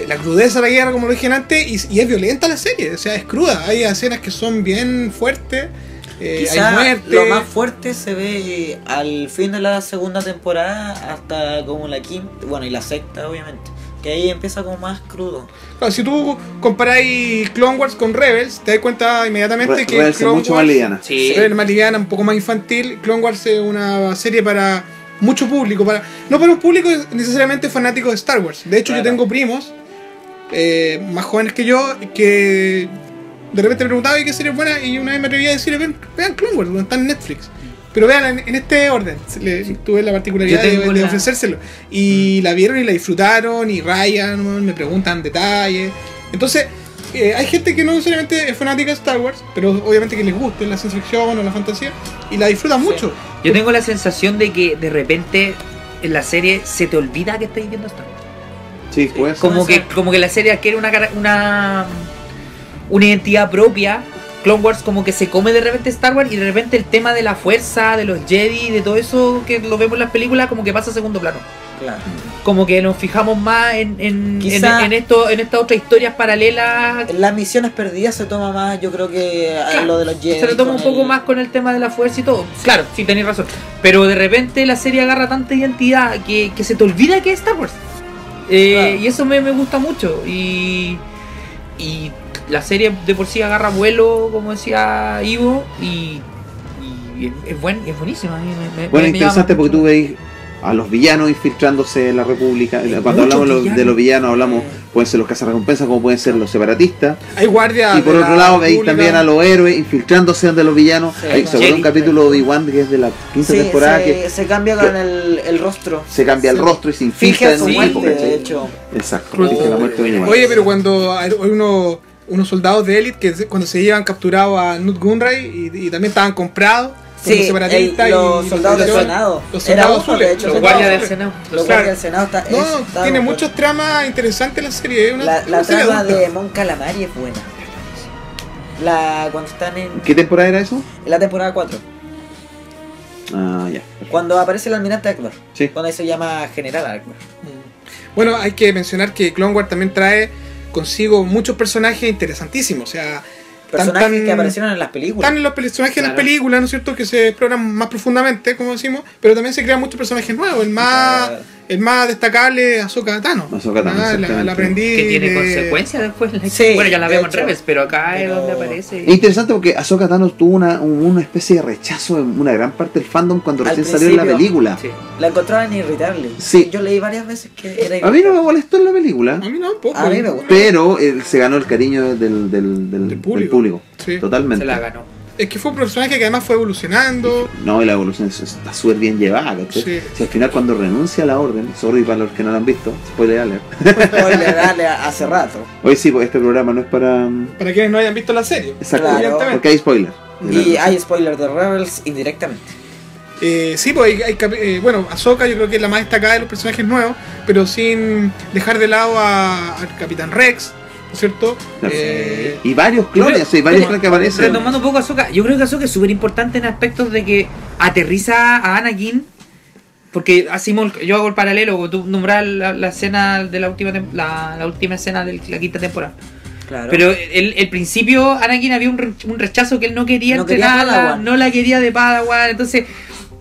la crudeza de la guerra, como lo dije antes, y es violenta la serie, o sea, es cruda, hay escenas que son bien fuertes, hay Quizá muerte. lo más fuerte se ve al fin de la segunda temporada hasta como la quinta, bueno, y la sexta obviamente, que ahí empieza como más crudo. Claro, si tú comparáis Clone Wars con Rebels, te das cuenta inmediatamente que Rebels es Clone mucho más Wars liviana. Sí. es más liviana, un poco más infantil. Clone Wars es una serie para mucho público, no para un público necesariamente fanático de Star Wars. De hecho, Claro. yo tengo primos más jóvenes que yo que de repente me preguntaban qué serie es buena y una vez me atreví a decirle, vean Clone Wars, está en Netflix. Pero vean en este orden, tuve la particularidad Yo tengo de la- ofrecérselo. Y la vieron y la disfrutaron, y Ryan me preguntan detalles. Entonces, hay gente que no necesariamente es fanática de Star Wars, pero obviamente que les guste la ciencia ficción o la fantasía, y la disfrutan mucho. Yo tengo la sensación de que de repente en la serie se te olvida que estáis viendo Star Wars. Sí, pues. Como que la serie adquiere una identidad propia. Clone Wars como que se come de repente Star Wars y de repente el tema de la fuerza, de los Jedi, de todo eso que lo vemos en las películas como que pasa a segundo plano. Claro. Como que nos fijamos más en Quizá- estas otras historias paralelas. En las misiones perdidas se toma más, yo creo que a Claro, lo de los Jedi. Se lo toma un con poco el- más con el tema de la fuerza y todo. Claro, sí, tenéis razón. Pero de repente la serie agarra tanta identidad que se te olvida que es Star Wars. Claro. Y eso me gusta mucho. Y la serie de por sí agarra vuelo, como decía Ivo. Y es buenísima. A mí Bueno, me interesante llama porque mucho. tú veis a los villanos infiltrándose en la República. Cuando muchos hablamos villanos. de los villanos, hablamos, pueden ser los cazarrecompensas, como pueden ser los separatistas. Hay guardias. Y por de otro la lado veis República. también a los héroes infiltrándose de los villanos. Sí, Ahí, ¿se acuerdan un Jedi. capítulo de Obi-Wan que es de la quinta Sí, temporada que se cambia con el rostro. se cambia el Sí. rostro y se Finge infiltra en su un sí, equipo? muerte, de ¿cachai? hecho. Exacto, finge la muerte de Obi-Wan. Oye, pero cuando hay unos soldados de élite que cuando se llevan capturados a Nut Gunray y también estaban comprados por los Sí, separatistas los y soldados del los- Senado. los Era soldados uno, de azules, hecho, Los los guardias soldados del Senado. Los Claro. guardias del Senado está, No, tiene muchos tramas interesantes la serie. La una serie trama adulta. de Mon Calamari es buena. Cuando están en ¿Qué temporada era eso? la temporada 4. Ah, ya. Cuando aparece el almirante Akbar. Sí. Cuando ahí se llama General Akbar. Bueno, hay que mencionar que Clone Wars también trae consigo muchos personajes interesantísimos. O sea, Personajes que aparecieron en las películas. Están en los personajes en las Claro. películas, ¿no es cierto? Que se exploran más profundamente, como decimos, pero también se crean muchos personajes nuevos. El más destacable es Ahsoka Tano. Ahsoka Tano, exactamente. la aprendiz. Que tiene de- consecuencias después. Sí, Bueno, ya la de vemos hecho. al revés, pero acá es Pero- donde aparece. Es interesante porque Ahsoka Tano tuvo una especie de rechazo en una gran parte del fandom cuando Al recién salió en la principio. película. Sí. La encontraban irritable. Sí. Yo leí varias veces que era irritable. A mí no me molestó en la película, A mí no, un poco. A mí me gusta. pero él se ganó el cariño del público. público. Sí. Totalmente. Se la ganó. Es que fue un personaje que además fue evolucionando. No, y la evolución está súper bien llevada, ¿cachai? Sí. Si al final cuando renuncia a la orden, sorry para los que no la han visto, spoiler alert. Spoiler, dale, hace rato. Hoy sí, pues este programa no es para... Para quienes no hayan visto la serie. Exacto, Claro. porque hay spoiler. Y hay spoiler de Rebels indirectamente. Sí, pues bueno, Ahsoka yo creo que es la más destacada de los personajes nuevos, pero sin dejar de lado al Capitán Rex, ¿no es cierto? Claro. Eh, Y varios clones, sí, varios clones que aparecen. Retomando un poco a Ahsoka, yo creo que Ahsoka es súper importante en aspectos de que aterriza a Anakin. Porque hacemos, yo hago el paralelo, como tú nombras la escena de la última escena de la quinta temporada. Claro. Pero el principio, Anakin había un rechazo que él no quería No quería entrenarla, Padawan. no la quería de Padawan. Entonces,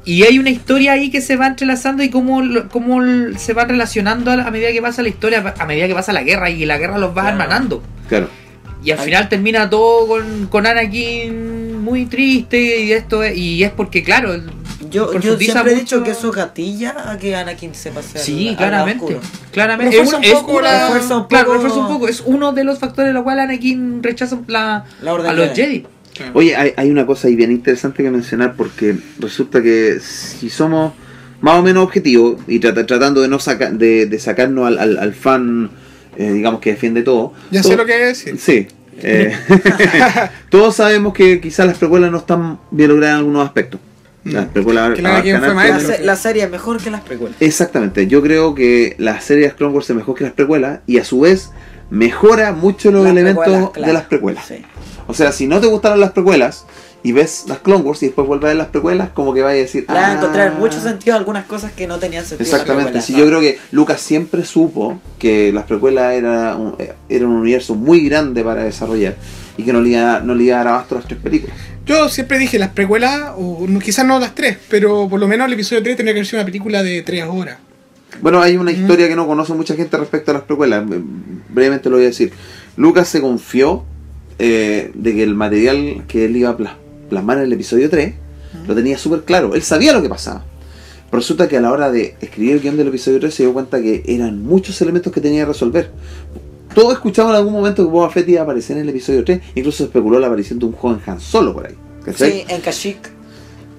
y hay una historia ahí que se va entrelazando y cómo se va relacionando a medida que pasa la historia, a medida que pasa la guerra, y la guerra los va Claro. hermanando. Claro. Y al final termina todo con Anakin muy triste y es porque, claro, Yo profundiza siempre he mucho. dicho que eso gatilla a que Anakin se pase sí, al claramente. oscuro. Claramente. Refuerza un poco la- refuerza un Claro, poco- refuerza un poco. Es uno de los factores en los cuales Anakin rechaza La orden a los Jedi. Jedi. Oye, hay una cosa ahí bien interesante que mencionar porque resulta que si somos más o menos objetivos y tratando de no de sacarnos al fan, digamos, que defiende todo. ya todo- sé lo que es decir. Sí. Todos sabemos que quizás las precuelas no están bien logradas en algunos aspectos. Las precuelas Que la Anakin abarcan fue harto. maestro. La serie es mejor que las precuelas. Exactamente, yo creo que la serie de Clone Wars es mejor que las precuelas y a su vez mejora mucho los Las elementos precuelas, claro. de las precuelas. Sí. O sea, si no te gustaron las precuelas y ves las Clone Wars y después vuelves a ver las precuelas, como que vaya a decir... Le vas a encontrar mucho sentido algunas cosas que no tenían sentido. en las Exactamente, precuelas. sí, yo creo que Lucas siempre supo que las precuelas era un universo muy grande para desarrollar y que no le iba a dar abasto a las tres películas. Yo siempre dije las precuelas, o quizás no las 3, pero por lo menos el episodio 3 tendría que haber sido una película de 3 horas. Bueno, hay una historia que no conoce mucha gente respecto a las precuelas. Brevemente lo voy a decir. Lucas se confió de que el material que él iba a plasmar en el episodio 3 lo tenía súper claro. Él sabía lo que pasaba. Pero resulta que a la hora de escribir el guión del episodio 3 se dio cuenta que eran muchos elementos que tenía que resolver. Todos escuchaban en algún momento que Boba Fett iba a aparecer en el episodio 3. Incluso se especuló la aparición de un joven Han Solo por ahí. ¿Cachai? Sí, en Kashyyyk.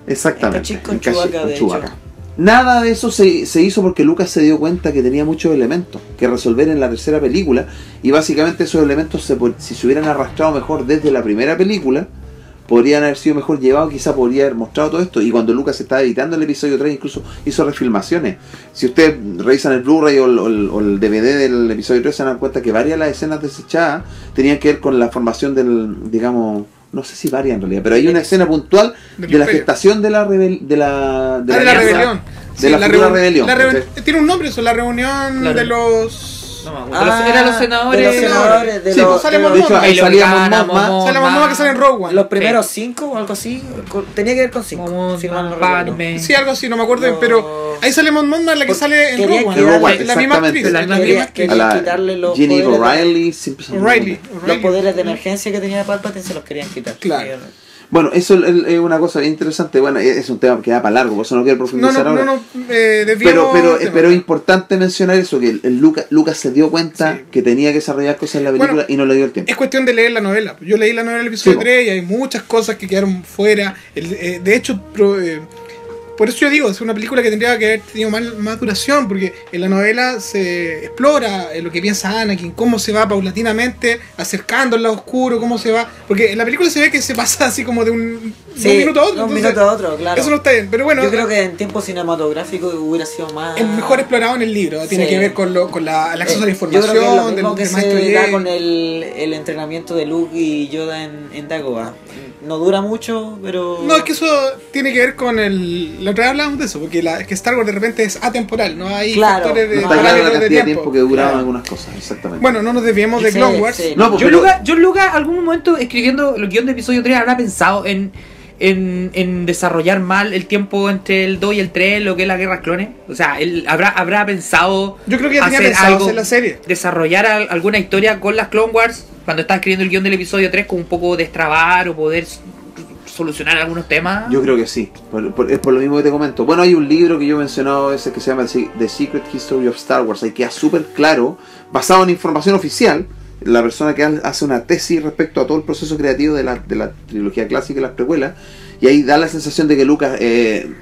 Exactamente. En Kashyyyk con en Kashyyyk, Chewbacca, con de Chewbacca. hecho. Nada de eso se hizo porque Lucas se dio cuenta que tenía muchos elementos que resolver en la tercera película y básicamente esos elementos si se hubieran arrastrado mejor desde la primera película podrían haber sido mejor llevados, quizá podría haber mostrado todo esto. Y cuando Lucas estaba editando el episodio 3 incluso hizo refilmaciones. Si ustedes revisan el Blu-ray o el DVD del episodio 3 se dan cuenta que varias de las escenas desechadas tenían que ver con la formación del, digamos, no sé si varias en realidad, pero hay una escena puntual Del de la Imperio. gestación de la rebelión. De la alianza, rebelión. de la futura rebelión. Tiene un nombre eso, la reunión Claro. de los... No me acuerdo. Eran los senadores. De los senadores, de Sí, los, pues sale de Mon los- de hecho, ahí Bail salía Organa, Mon Mothma. Sale la mamá que sale en Rogue One. los primeros 5 o algo así. Tenía que ver con 5. Si mal no recuerdo. Padme. Sí, algo así, no me acuerdo, No. pero ahí sale Mon Mothma, la que sale en Querían Rogue que One. Rogue One, Es la misma exactamente. actriz. La misma misma actriz. A la quitarle los Ginny poderes de- O'Reilly, siempre se me O'Reilly. olvida. Los poderes de emergencia que tenía Palpatine se los querían quitar. Claro. Bueno, eso es una cosa bien interesante. Bueno, es un tema que da para largo, por eso no quiero No, profundizar ahora. desviamos Pero el tema. es importante mencionar eso, que Lucas se dio cuenta Sí. que tenía que desarrollar cosas en la película Bueno, y no le dio el tiempo. Es cuestión de leer la novela. Yo leí la novela del episodio Sí, 3 y hay muchas cosas que quedaron fuera. De hecho, por eso yo digo, es una película que tendría que haber tenido más duración, porque en la novela se explora lo que piensa Anakin, cómo se va paulatinamente acercando al lado oscuro, cómo se va. Porque en la película se ve que se pasa así como de un minuto a otro. De un entonces, minuto a otro, claro. Eso no está bien, pero bueno. Yo creo que en tiempo cinematográfico hubiera sido más. Es mejor explorado en el libro, tiene Sí. que ver con el acceso a la Yo creo que es lo información, mismo que del maestro se da Jedi. con el entrenamiento de Luke y Yoda en Dagobah. no dura mucho, pero... No, es que eso tiene que ver con el... La otra vez hablamos de eso, porque es que Star Wars de repente es atemporal, no hay Claro, factores de No está clara la parámetros de cantidad de tiempo que duraban Claro. algunas cosas, exactamente. Bueno, no nos desviemos de Sí, Clone Wars. sí. no, pues, John pero- Lucas, John Lucas algún momento escribiendo el guión de episodio 3 habrá pensado en desarrollar mal el tiempo entre el 2 y el 3, lo que es la guerra clones. O sea, él habrá pensado Yo creo que ya tenía hacer pensado algo, hacer la serie. desarrollar alguna historia con las Clone Wars cuando estaba escribiendo el guión del episodio 3, con un poco destrabar o poder solucionar algunos temas. Yo creo que sí, es por lo mismo que te comento. Bueno, hay un libro que yo he mencionado ese que se llama The Secret History of Star Wars, ahí queda súper claro, basado en información oficial, la persona que hace una tesis respecto a todo el proceso creativo de la trilogía clásica y las precuelas, y ahí da la sensación de que Lucas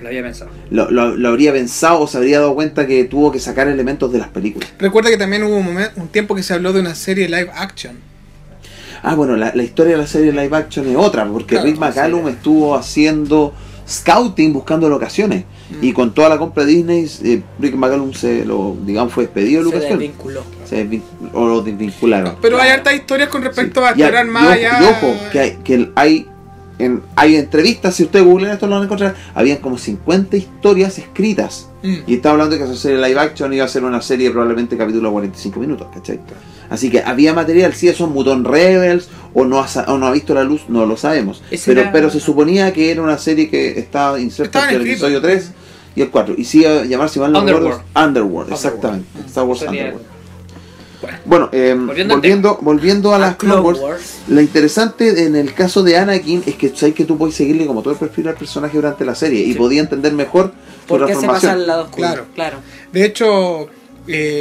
Lo había pensado. lo habría pensado o se habría dado cuenta que tuvo que sacar elementos de las películas. Recuerda que también hubo un tiempo que se habló de una serie live action. Ah, bueno, la historia de la serie live action es otra, porque Claro, Rick McCallum estuvo haciendo scouting buscando locaciones, y con toda la compra de Disney, Rick McCallum fue despedido de Se Lucasfilm. desvinculó. O lo desvincularon. Pero hay hartas historias con respecto Sí. a explorar más allá. Y ojo, que hay entrevistas, si ustedes googlean esto lo van a encontrar, habían como 50 historias escritas. Y estaba hablando de que esa serie live action iba a ser una serie probablemente capítulo de 45 minutos, ¿cachai? Así que había material, si eso es Muton Rebels o no ha visto la luz, no lo sabemos. Pero se suponía que era una serie que estaba inserta Estaban entre el escritos. episodio 3 y el 4. Y sí iba a llamarse mal Underworld, exactamente. Star Wars Sería- Underworld. Bueno, volviendo a las Clone Wars, lo interesante en el caso de Anakin es que sabes que tú puedes seguirle como todo el perfil al personaje durante la serie y podía entender mejor su ¿Por qué se pasa transformación. al lado oscuro? Claro. Claro. De hecho,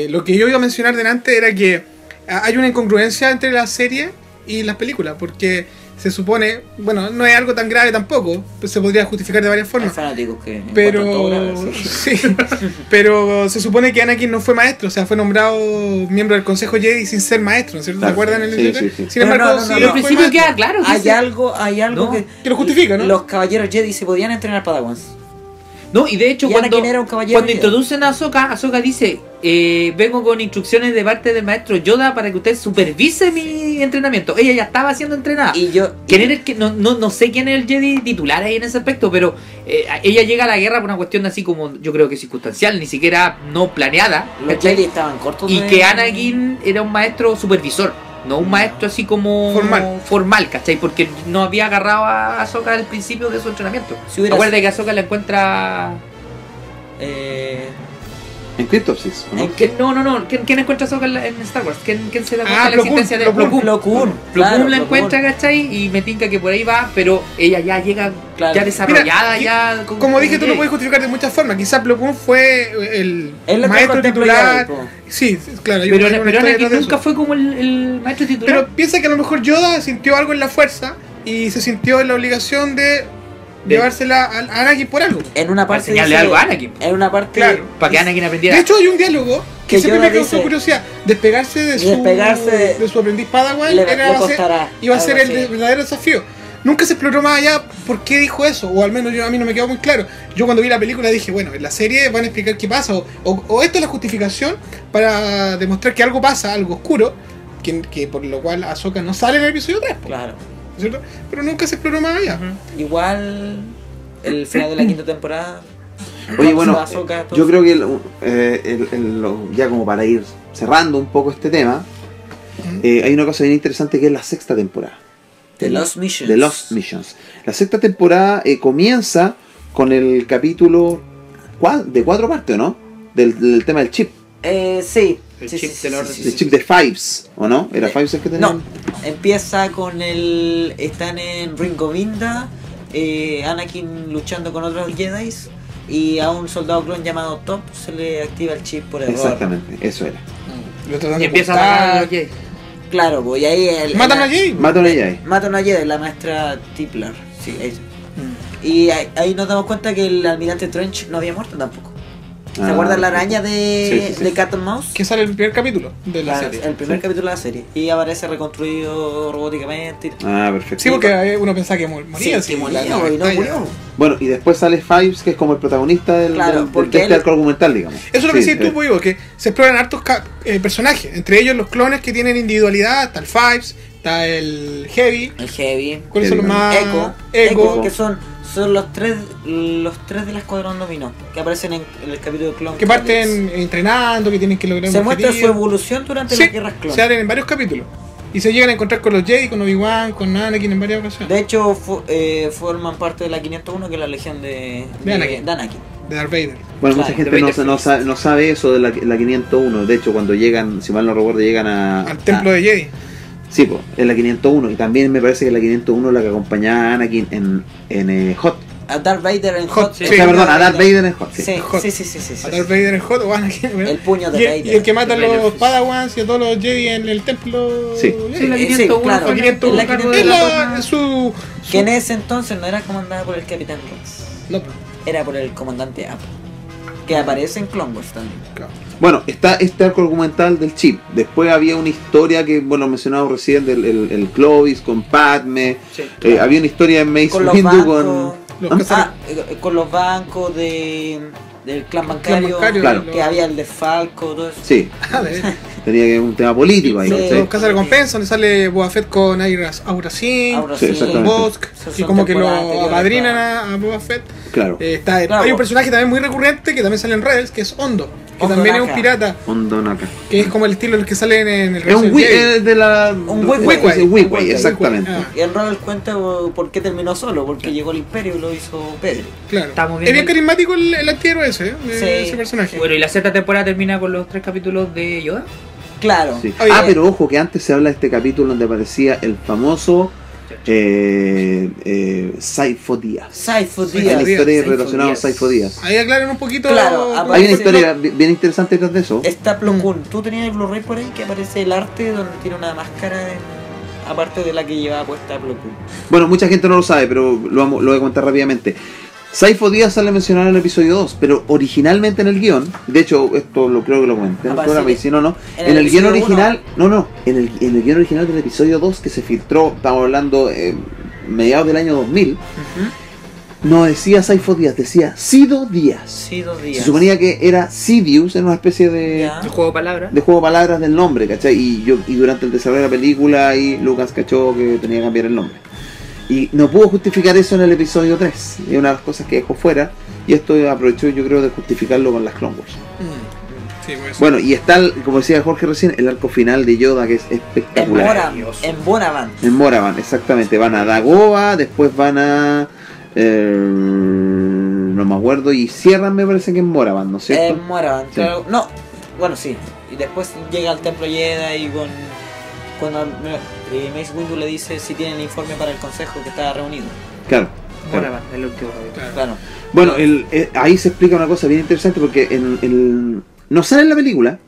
lo que yo iba a mencionar delante era que hay una incongruencia entre la serie y las películas, porque se supone, bueno, no es algo tan grave tampoco, pues se podría justificar de varias Hay formas. fanáticos que encuentran Pero todo grave, sí. sí, pero se supone que Anakin no fue maestro, o sea, fue nombrado miembro del Consejo Jedi sin ser maestro, ¿no es cierto? ¿Se Claro. acuerdan en el Sí, libro? sí, sí. Sin Pero embargo, no, sí no, Pero fue al principio maestro. queda claro que Hay algo ¿No? Que lo justifica, ¿no? Los caballeros Jedi se podían entrenar Padawans. No, y de hecho Y cuando Anakin era un caballero Jedi. introducen a Ahsoka dice, vengo con instrucciones de parte del maestro Yoda para que usted supervise mi entrenamiento. Ella ya estaba siendo entrenada. Y yo... ¿Quién era el que, no sé quién es el Jedi titular ahí en ese aspecto, pero ella llega a la guerra por una cuestión así como, yo creo que circunstancial, ni siquiera no planeada. Los ¿cachai? Jedi estaban cortos Y de- que Anakin era un maestro supervisor, no un maestro así como formal, ¿cachai? Porque no había agarrado a Ahsoka al principio de su entrenamiento. Si hubiera- Acuérdate que Ahsoka la encuentra... En Cryptopsis, ¿o ¿no? ¿En qué? No. ¿Quién encuentra a Ahsoka en Star Wars? ¿Quién se da cuenta Ah, de la Plo Koon, existencia de Plo Koon. Plo Koon. Plo Claro, Koon la Plo encuentra, Koon. ¿cachai? Y me tinca que por ahí va, pero ella ya llega Claro. ya desarrollada, Mira, ya... Como dije, tú lo Jedi. puedes justificar de muchas formas. Quizás Plo Koon fue el Él lo maestro trajo al titular. Templo Jedi, Sí, claro. hay Pero una historia Anakin detrás de nunca eso. fue como el maestro titular. Pero piensa que a lo mejor Yoda sintió algo en la fuerza y se sintió en la obligación de llevársela a Anakin por algo. En una Para parte enseñarle dice- algo a Anakin. En una parte... Claro. Para que Anakin aprendiera. De hecho, hay un diálogo que Que siempre Yoda me causó dice- curiosidad. Despegarse de Despegarse su aprendiz Padawan le iba a ser, costará, iba a ser algo el así. verdadero desafío. Nunca se exploró más allá por qué dijo eso, o al menos a mí no me quedó muy claro. Yo cuando vi la película dije, bueno, en la serie van a explicar qué pasa, o esto es la justificación para demostrar que algo pasa, algo oscuro, que por lo cual Ahsoka no sale en el episodio 3, Claro. ¿cierto? Pero nunca se exploró más allá. Igual... El final de la quinta temporada... Oye, bueno, Ahsoka, todo yo eso. creo que ya como para ir cerrando un poco este tema, hay una cosa bien interesante que es la sexta temporada. The Lost Missions. The Lost Missions. La sexta temporada comienza con el capítulo de 4 partes, ¿o no? Del tema del chip. Sí. El Sí, chip sí, del sí, orden. sí, El sí. chip de Fives, ¿o no? ¿Era Fives el que tenían? No, empieza con el... Están en Ringovinda, Anakin luchando con otros Jedi, y a un soldado clon llamado Top se le activa el chip por error. Exactamente, eso era. Lo tratan Y de empieza a ocultar. matar a los Jedi. Claro, pues y ahí... Matan a Jay. Mata una Jedi. Mata a una Jedi, la maestra Tiplar. Sí, ella. Mm. Y ahí nos damos cuenta que el almirante Trench no había muerto tampoco. ¿Se Ah, acuerdan la araña de, sí, sí. de Cat and Mouse? Que sale el primer capítulo de la Claro, serie. el primer capítulo de la serie. Y aparece reconstruido robóticamente. Ah, perfecto. Sí, porque uno pensaba que moría. Sí, moría, y no murió. Bueno, y después sale Fives, que es como el protagonista Claro, del porque de este él- arco argumental, digamos. Eso es lo que Sí, decís tú, pues, digo, que se exploran hartos personajes, entre ellos los clones que tienen individualidad, tal Fives, Está el Heavy. El Heavy. ¿Cuáles son los más? Echo, que son los tres del Escuadrón Dominó, que aparecen en el capítulo de Clone Que parten entrenando, que tienen que lograr Se un muestra su objetivo. evolución durante Sí, las guerras clon. se abren en varios capítulos. Y se llegan a encontrar con los Jedi, con Obi-Wan, con Anakin en varias ocasiones. De hecho, forman parte de la 501, que es la legión de Anakin. De Darth Vader. Bueno, Claro, mucha gente no sabe eso de la 501. De hecho, cuando llegan, si mal no recuerdo, llegan Al templo de Jedi. Sí, pues, es la 501. Y también me parece que la 501 es la que acompañaba a Anakin en Hot. A Darth Vader en Hot, Hot. sí. O sea, perdón, a Darth Vader en Hot. Sí. Sí, Hot. sí. A Darth Vader en Hot o Anakin. El puño de y, Vader. y el que mata a Vader los Fist. Padawans y a todos los Jedi en el templo. Sí. Sí, la Sí, 501 claro. fue 501, la 501. Es la- su. Que en ese entonces no era comandada por el Capitán Rex, No, era por el comandante Apo, que aparece en Clone Wars también. claro. Bueno, está este arco argumental del chip. Después había una historia que, bueno, mencionado recién, del el Clovis con Padme. Sí. Había una historia en Mace Con los Windu bancos, Los con los bancos del clan bancario, Claro. que había el desfalco, todo eso. Sí, Ah, de veras. tenía que un tema político ahí. Sí. ¿cachai? Los cazarrecompensas, donde sale Boba Fett con Aura Singh, Ahora Sí, sí, con exactamente. Bosk, Esas y son como que lo temporadas anteriores, apadrinan claro. a Boba Fett. Claro. Hay un personaje también muy recurrente que también sale en Rebels, que es Hondo, que Hondo también es Naka. un pirata, Ondonaka. que es como el estilo de los que salen en el Es un Jedi. de la. Un Wickway. Sí, Wickway, Wickway, exactamente. Ah. Y el Rebel cuenta por qué terminó solo, porque llegó el Imperio y lo hizo Pedro. Claro. Estamos Es bien viendo- carismático el antihéroe ese, Sí. ese personaje. Bueno, y la sexta temporada termina con los 3 capítulos de Yoda. Claro. Sí. Oye, Pero ojo, que antes se habla de este capítulo donde aparecía el famoso Saifo Díaz. Saifo Saifo Hay Díaz. una Díaz. historia Saifo relacionada a Díaz. Saifo Díaz. ahí aclaren un poquito. Claro, Hay una Sí. historia bien interesante detrás de eso. Está Plo Koon. Tú tenías el Blu-ray por ahí que aparece el arte donde tiene una máscara aparte de la que llevaba puesta Plo Koon. Bueno, mucha gente no lo sabe, pero lo voy a contar rápidamente. Saifo Díaz sale mencionado en el episodio 2, pero originalmente en el guión, de hecho, esto lo creo que lo comenté en el Aparece programa, y si no, no. en En el el guión episodio original, en el guión original del episodio 2 que se filtró, estamos hablando mediados del año 2000, no decía Saifo Díaz, decía Sido Díaz. Sí, 2 días. Se suponía que era Sidious, era una especie de, Ya. El juego de palabras. de juego de palabras del nombre, ¿cachai? Y durante el desarrollo de la película, ahí Lucas cachó que tenía que cambiar el nombre. Y no pudo justificar eso en el episodio 3. Es una de las cosas que dejó fuera. Y esto aprovechó, yo creo, de justificarlo con las Clone Wars. Sí, pues. Bueno, y está, como decía Jorge recién, el arco final de Yoda, que es En espectacular. Boravan. En Moravan, exactamente. Van a Dagobah, después van a... no me acuerdo. Y cierran, me parece que en Moravan, ¿no es cierto? En Boravan. Sí. Claro. No, bueno, sí. Y después llega al templo Jedi y cuando Mace Windu le dice si tienen informe para el consejo que estaba reunido. Claro. Bueno, va, el último capítulo. Claro. Claro. Bueno, ahí se explica una cosa bien interesante porque no sale en la película,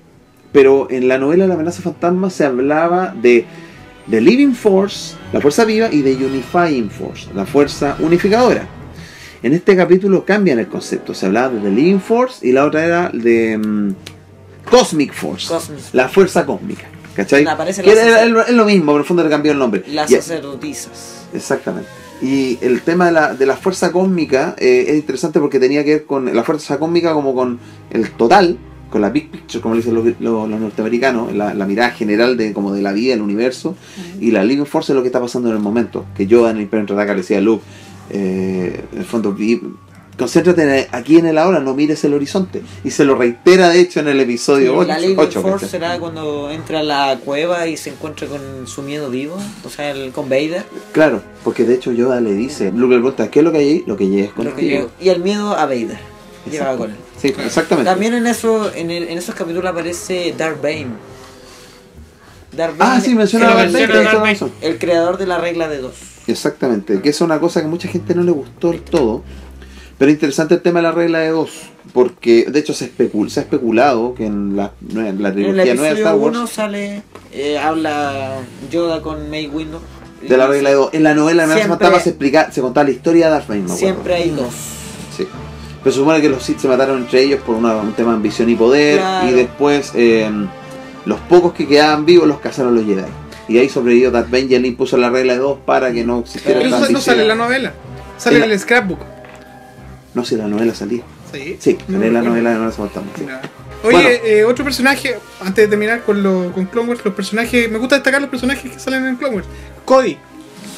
pero en la novela La amenaza fantasma se hablaba de The Living Force, la fuerza viva, y de Unifying Force, la fuerza unificadora. En este capítulo cambian el concepto, se hablaba de The Living Force y la otra era de Cosmic Force, Cosmic. la fuerza cósmica. ¿Cachai? Aparece Que la es lo mismo, pero en el fondo le cambió el nombre. Las Ya. sacerdotisas. Exactamente. Y el tema de la fuerza cósmica es interesante porque tenía que ver con la fuerza cósmica como con el total, con la big picture, como le dicen los norteamericanos, la mirada general de como de la vida, el universo, y la living force es lo que está pasando en el momento. Que Yoda en el Imperio Contraataca le decía a Luke, en el fondo, concéntrate aquí en el ahora, no mires el horizonte. Y se lo reitera de hecho en el episodio La 8. Living Force será cuando entra a la cueva y se encuentra con su miedo vivo, o sea, con Vader. Claro, porque de hecho Yoda le dice, Luke le pregunta, ¿qué es lo que hay ahí? Lo que llegues Lo que contigo. llegó. Y el miedo a Vader. Llevaba con él. Sí, exactamente. También en esos capítulos aparece Darth Bane. Darth Ah, Bane, sí, menciona a Sí, Darth menciona Vader, a tiene Darth razón. el creador de la regla de 2. Exactamente, que es una cosa que mucha gente no le gustó del todo. Pero es interesante el tema de la regla de 2, porque de hecho se ha especulado que en la En el trilogía nueva de Star episodio Wars 1 sale, habla Yoda con Mace Windu. de la regla de 2. En la novela de Amenaza Siempre- Fantasma se contaba la historia de Darth Vader. me acuerdo. Siempre hay dos. Sí. Pero se supone que los Sith se mataron entre ellos por un tema de ambición y poder, Claro. y después los pocos que quedaban vivos los cazaron los Jedi. Y ahí sobrevivió Darth Vader y él impuso la regla de 2 para que no existiera Pero esta eso no ambición. sale en la novela, sale en el scrapbook. No, si la novela salía. Sí, Sí, No salía en la me acuerdo. novela de Amenaza Fantasma. Sí. Ya. Oye, otro personaje, antes de terminar con Clone Wars, los personajes, me gusta destacar los personajes que salen en Clone Wars. Cody,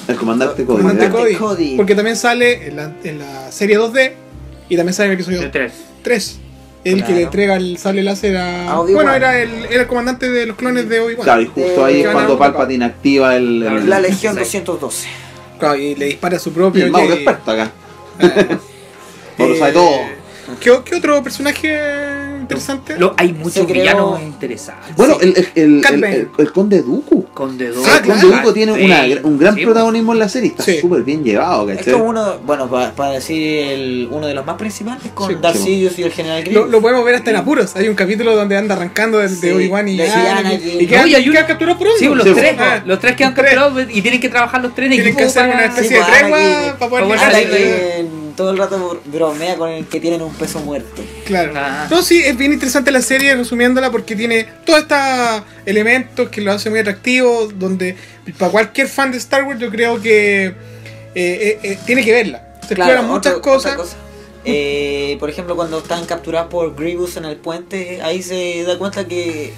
El comandante Cody. comandante ¿verdad? Cody, porque también sale en la serie 2D y también sale en el episodio De 3. 3. El Claro. que le entrega el sable láser a... A Obi-Wan. Bueno, era el comandante de los clones de Obi-Wan. Claro, y justo ahí es Que cuando van a- Palpatine activa el La Legión Sí. 212. Claro, y le dispara a su y propio el mago Jedi. experto acá. Eh, No lo sabe todo. ¿Qué otro personaje interesante? Hay muchos Se creó- villanos interesantes. Bueno, Cat Bane. el conde Dooku. Conde Dooku. Ah, El claro. conde Dooku tiene un gran Sí, protagonismo en la serie. Está Sí. súper bien llevado, Es ¿cachai? como uno, bueno, para decir uno de los más principales con Sí. Darth Sí. Sidious y el General Grievous. Lo podemos ver hasta en apuros. Hay un capítulo donde anda arrancando de Sí, Obi-Wan y de Anakin. Anakin. Y quedan, Oye, hay quedan uno- capturados por uno. Sí, los Sí, tres. ah, Los tres quedan los tres. capturados y tienen que trabajar los tres en Tienen equipo que hacer para- una especie de pues, tregua Anakin- para poder para llegar salir a- Anakin todo el rato bromea con el que tienen un peso muerto. Claro. Ah. No, sí, es bien interesante la serie, resumiéndola, porque tiene todos estos elementos que lo hacen muy atractivo, donde para cualquier fan de Star Wars yo creo que tiene que verla. Se exploran muchas cosas. otra cosa. Por ejemplo, cuando están capturados por Grievous en el puente, ahí se da cuenta que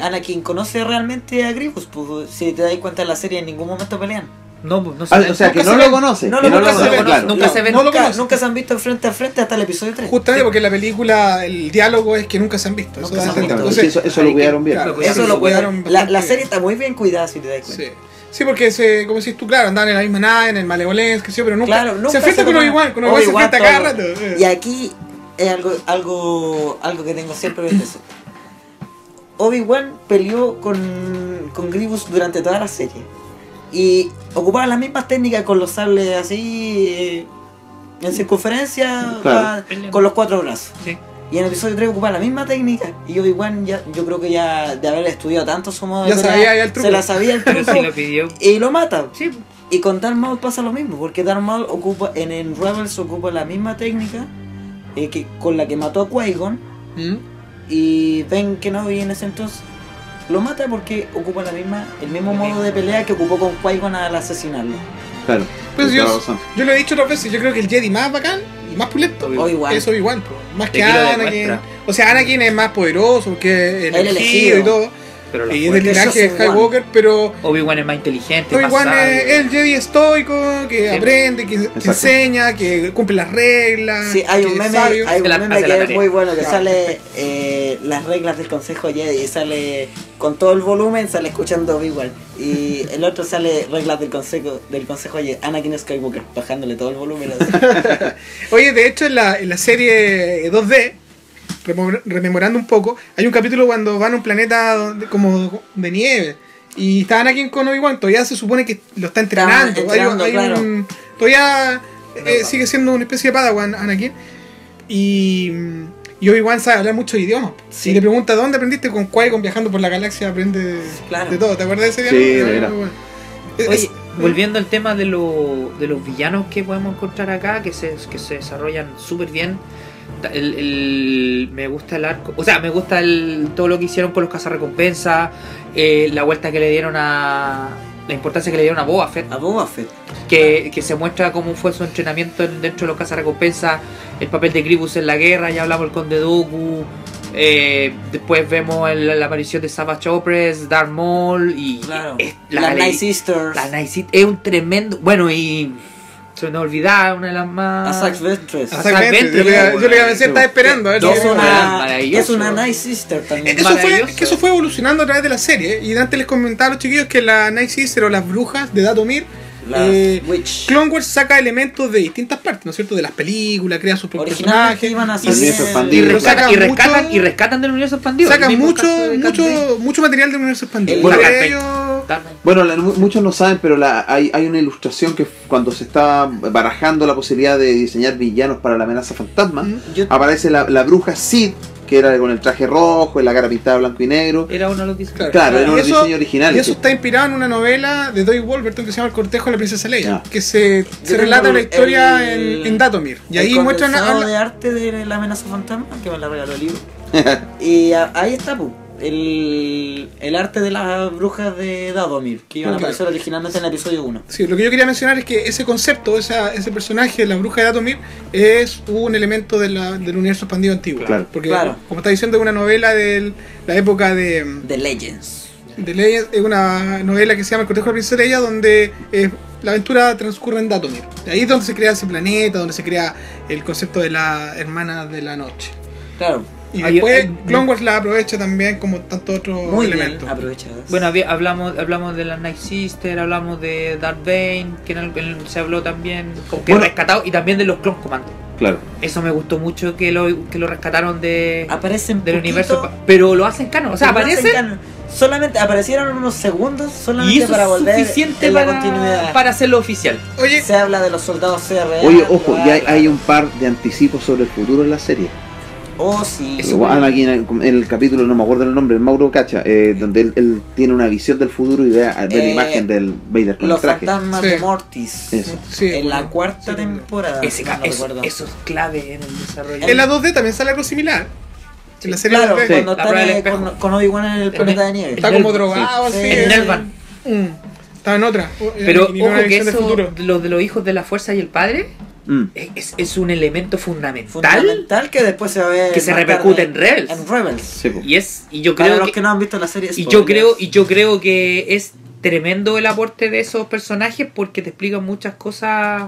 Anakin conoce realmente a Grievous. Pues, si te das cuenta en la serie, en ningún momento pelean. No, no se Ah, ven. o sea, que Nunca no se lo ven. conoce. No que lo no lo conoce, conoce, no, claro. nunca se ven. No lo conoce. Nunca se han visto frente a frente hasta el episodio 3. Justamente porque en la película el diálogo es que nunca se han visto. Nunca Eso se da han a entender. visto. Exactamente. Entonces, Eso lo cuidaron bien. claro, Eso lo cuidaron cuidaron. La bastante serie bien. está muy bien cuidada, si te das cuenta. Sí. Sí, porque como decís tú, claro, andaban en la misma nave, en el Malevolence, que sí, pero nunca, Claro, nunca se enfrenta con toman- Obi-Wan, con Obi-Wan se enfrenta cada rato. Y aquí es algo que tengo siempre en mente. Obi-Wan peleó con Grievous durante toda la serie. Y ocupaba las mismas técnicas con los sables así en circunferencia, Claro. con los 4 brazos. Sí. Y en el episodio 3 ocupaba la misma técnica. Y Obi-Wan yo creo que ya de haber estudiado tanto su modo de Ya pelea, sabía ya el truco. se la sabía el Pero truco si lo pidió. y lo mata. Sí. Y con Darth Maul pasa lo mismo, porque Darth Maul ocupa, en Rebels ocupa la misma técnica con la que mató a Qui-Gon, ¿Mm? y Ben Kenobi en ese entonces lo mata porque ocupa el mismo modo de pelea que ocupó con Qui-Gon al asesinarlo. Claro. Pues Tienes yo, razón. yo lo he dicho otras veces, yo creo que el Jedi más bacán y más pulento Obi-Wan. es Obi-Wan, po. Más que Aquí lo Anakin. demuestra. O sea, Anakin es más poderoso porque es El elegido y elegido. todo. Pero la Y es del fuerza- linaje de Chosen One. Skywalker, pero Obi-Wan es más inteligente, más Obi-Wan sabio. es el Jedi estoico, que Sí. aprende, que Exacto. enseña, que cumple las reglas. Sí, hay que un es meme, sabio. hay un Se la- meme hace la que es tarea. muy bueno, que Claro. sale las reglas del Consejo Jedi y sale con todo el volumen, sale escuchando Obi-Wan. Y el otro sale reglas del Consejo Jedi, Anakin Skywalker, bajándole todo el volumen. así. Oye, de hecho, en la serie 2D, rememorando un poco, hay un capítulo cuando van a un planeta como de nieve. Y está Anakin con Obi-Wan, todavía se supone que lo está entrenando. entrenando, claro. Todavía sigue siendo una especie de Padawan Anakin. Y Obi-Wan sabe hablar muchos idiomas. Sí. Y le pregunta, ¿dónde aprendiste con Qui-Gon viajando por la galaxia? Aprende Claro. de todo. ¿Te acuerdas de ese Sí, diálogo? de veras. Muy bueno. Oye, volviendo al tema de los villanos que podemos encontrar acá, que se desarrollan súper bien. Me gusta el arco, o sea, me gusta todo lo que hicieron con los cazarrecompensas, la vuelta que le dieron la importancia que le dieron a Boba Fett, A Boba Fett. que se muestra cómo fue su entrenamiento dentro de los cazarrecompensas, el papel de Grievous en la guerra, ya hablamos del Conde Dooku, después vemos la aparición de Savage Opress, Darth Maul y Claro. la Las Night Sisters. la Night City es un tremendo, bueno, y se me olvidaba una de las más A Sax Ventress. Exactamente. Yo le iba a decir, estaba esperando. A ver Que si- es maravilloso. una Night Sister también. Eso fue evolucionando a través de la serie. Y antes les comentaba a los chiquillos que la Night Sister o las brujas de Datomir, Las Witch. Clone Wars saca elementos de distintas partes, ¿no es cierto? De las películas, crea sus propios Originalmente personajes. iban a y salir universo en- expandido. Pero sacan mucho- rescatan del universo expandido. sacan El mismo mucho, caso de Cat Bane. mucho material del universo expandido. Bueno, Entre Cat Bane. ellos- Darth Bane. Bueno, muchos no saben, pero hay una ilustración que cuando se está barajando la posibilidad de diseñar villanos para la amenaza fantasma, Yo- aparece la bruja Sid, que era con el traje rojo y la cara pintada blanco y negro. Era uno de los diseños. Claro, era Y un eso- diseño original. Y eso está inspirado en una novela de Doyle Wolverton que se llama El cortejo de la princesa Leia, Ya. que se tengo relata la historia el- en Datomir. Y el ahí muestran condensado de arte de la amenaza fantasma, que me la regaló el libro. Y ahí está, pu. el arte de las brujas de Dadomir, que iban a Claro. aparecer originalmente en el episodio 1. Sí, lo que yo quería mencionar es que ese concepto, ese personaje, la bruja de Datomir, es un elemento del universo expandido antiguo. Claro. Porque, Claro. como está diciendo, es una novela de la época de Legends. Legends, es una novela que se llama El Cortejo de la Princesa Leia, donde la aventura transcurre en Datomir. De ahí es donde se crea ese planeta, donde se crea el concepto de la hermana de la noche. Claro, Y Hay- después hay- Clone Wars la aprovecha también como tantos otros muy elementos. bien aprovechadas. Bueno, hablamos de la Night Sister, hablamos de Darth Bane, que se habló también, como que Bueno. rescatado, y también de los Clone Commandos. Claro. Eso me gustó mucho que lo rescataron Aparecen del poquito, universo, pero lo hacen canon, o sea, pero no hacen aparecen canon. Solamente aparecieron unos segundos, y solamente eso para es volver suficiente en la continuidad. para hacerlo oficial. Oye, Se habla de los soldados CRA. Oye, ojo, ya hay un par de anticipos sobre el futuro en la serie. Oh, sí. Eso Igual aquí en el capítulo, no me acuerdo el nombre, el Mauro Cacha, donde él tiene una visión del futuro y ve la imagen del Vader con Los el traje. fantasmas Sí. de Mortis. Eso. sí, En la bueno, cuarta sí, temporada. Eso, no recuerdo. eso es clave en el desarrollo. En la 2D también sale algo similar. En la serie Claro, 2D. cuando La prueba del están espejo. con Obi-Wan en el planeta de nieve. Está como drogado, Sí. así. En Nelvan. Estaba en otra. Pero Y no una ojo que visión del eso, futuro. lo de los hijos de la fuerza y el padre, Mm. es un elemento fundamental, Fundamental que después se va a ver que se más repercute tarde en Rebels. En Rebels. Sí, po. y yo Para creo los que, que no han visto la serie. y spoilers. yo creo que es tremendo el aporte de esos personajes porque te explican muchas cosas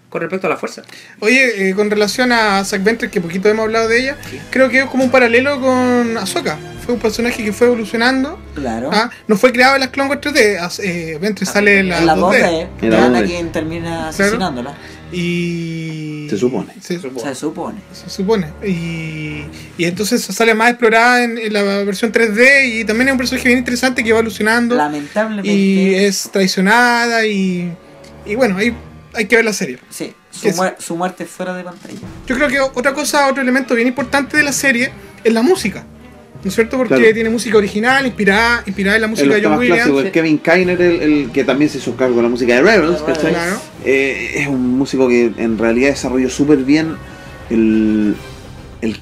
con respecto a la fuerza. Oye, con relación a Zack Ventress, que poquito hemos hablado de ella, creo que es como un paralelo con Ahsoka. Fue un personaje que fue evolucionando. Claro. No fue creado en las Clone Wars 3D. Ventress sale en la En la 2D, 2D. En la que 2D. Anakin termina asesinándola. Y... Se supone. Se Se supone. supone. Y entonces sale más explorada en la versión 3D y también es un personaje bien interesante que va evolucionando. Lamentablemente. Y es traicionada y bueno, ahí hay que ver la serie. Sí, ¿Qué es? su muerte fuera de pantalla. Yo creo que otro elemento bien importante de la serie es la música. ¿No es cierto? Porque Claro. tiene música original, inspirada en la En música los de John temas Williams. clásicos, el Kevin Kiner, el que también se hizo cargo de la música de Rebels, Claro. ¿cachai? Claro. Es un músico que en realidad desarrolló súper bien el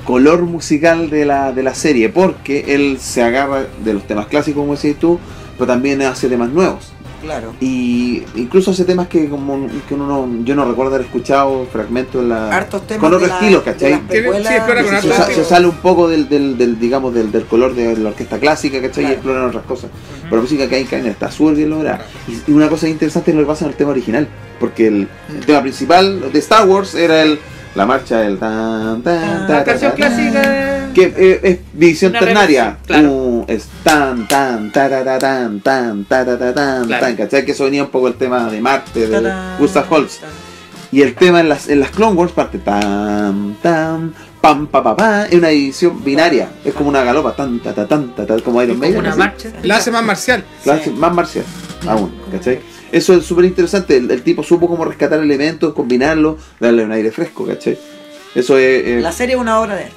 color musical de la serie, porque él se agarra de los temas clásicos, como decís tú, pero también hace temas nuevos. Claro. Y incluso hace temas que yo no recuerdo haber escuchado fragmentos en la, Hartos temas con otro de la- estilo, de ¿cachai? las precuelas. Sí, explora con Se, hartos se estilos. sale un poco digamos del color de la orquesta clásica, ¿cachai? Claro. Y exploran otras cosas. Pero la música que hay en Kainer está súper bien lograda. Y una cosa interesante es lo que pasa en el tema original, porque el tema principal de Star Wars era la marcha del tan tan La tan canción tan, clásica que es división Una ternaria. reversión, claro. Es tan tan tarara, tan tan tarara, tan Claro. tan, ¿cachai? Que eso venía un poco el tema de Marte, de Tarán, Gustav Holst. tarán. Y el tema en las Clone Wars parte tan tan pam pa pa pa, es una división binaria, es como una galopa tan ta ta tan ta ta, como Iron como Maiden, una así. marcha. La hace más marcial. La Sí. hace más marcial aún, ¿cachai? Eso es súper interesante, el tipo supo cómo rescatar elementos, combinarlos, darle un aire fresco, ¿cachai? Eso es La serie es una obra de arte.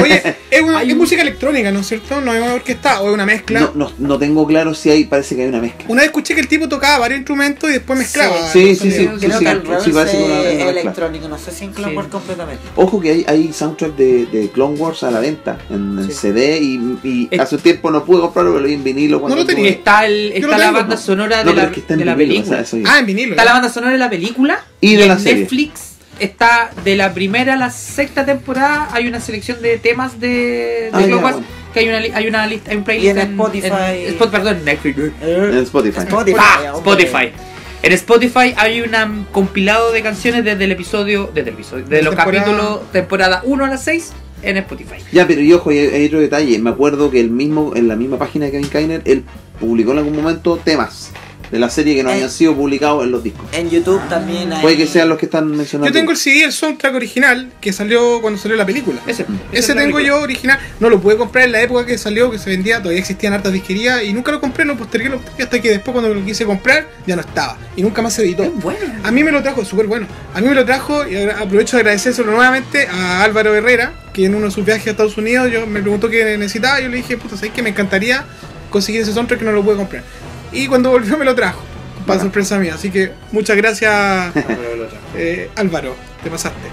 Oye, es Hay es un- música electrónica, ¿no es cierto? No es una orquesta o es una mezcla. no tengo claro si hay, parece que hay una mezcla. Una vez escuché que el tipo tocaba varios instrumentos y después mezclaba. Sí, los sí, sí. sonidos. Creo que el sí, Rebels parece que una es mezcla. electrónico, no sé si en Clone Sí. Wars completamente. Ojo que hay soundtrack de Clone Wars a la venta en Sí. CD y Es- hace un tiempo no pude comprarlo, pero lo vi en vinilo cuando No lo tenía. tuve- Está, Yo lo la tengo, banda po. sonora No, de pero es que está en la vinilo, película. o sea, eso Ah, en vinilo. Está la banda sonora de la película Y de en la serie. Netflix está de la primera a la sexta temporada. Hay una selección de temas de Ah, Clone ya, Wars, bueno. que hay una lista, hay un Y playlist en Spotify. perdón, en Netflix. en Spotify. Spotify. Ah, hombre. Spotify. En Spotify hay un compilado de canciones desde los Temporada- capítulos temporada 1 a la 6 en Spotify. Ya, pero y ojo, hay otro detalle. Me acuerdo que en la misma página de Kevin Kiner, él publicó en algún momento temas de la serie que no habían sido publicados en los discos. En YouTube también hay. Puede que sean los que están mencionando. Yo tengo el CD, el soundtrack original, que salió cuando salió la película. Ese Ese tengo yo original. No lo pude comprar en la época que salió, que se vendía, todavía existían hartas disquerías y nunca lo compré, lo postergué hasta que después cuando lo quise comprar ya no estaba y nunca más se editó. Bueno. A mí me lo trajo, súper bueno. A mí me lo trajo y aprovecho de agradecérselo nuevamente a Álvaro Herrera, que en uno de sus viajes a Estados Unidos me preguntó qué necesitaba. Yo le dije, puta, ¿sabes que me encantaría conseguir ese soundtrack que no lo pude comprar? Y cuando volvió me lo trajo, para sorpresa mía. Así que muchas gracias, Álvaro, te pasaste.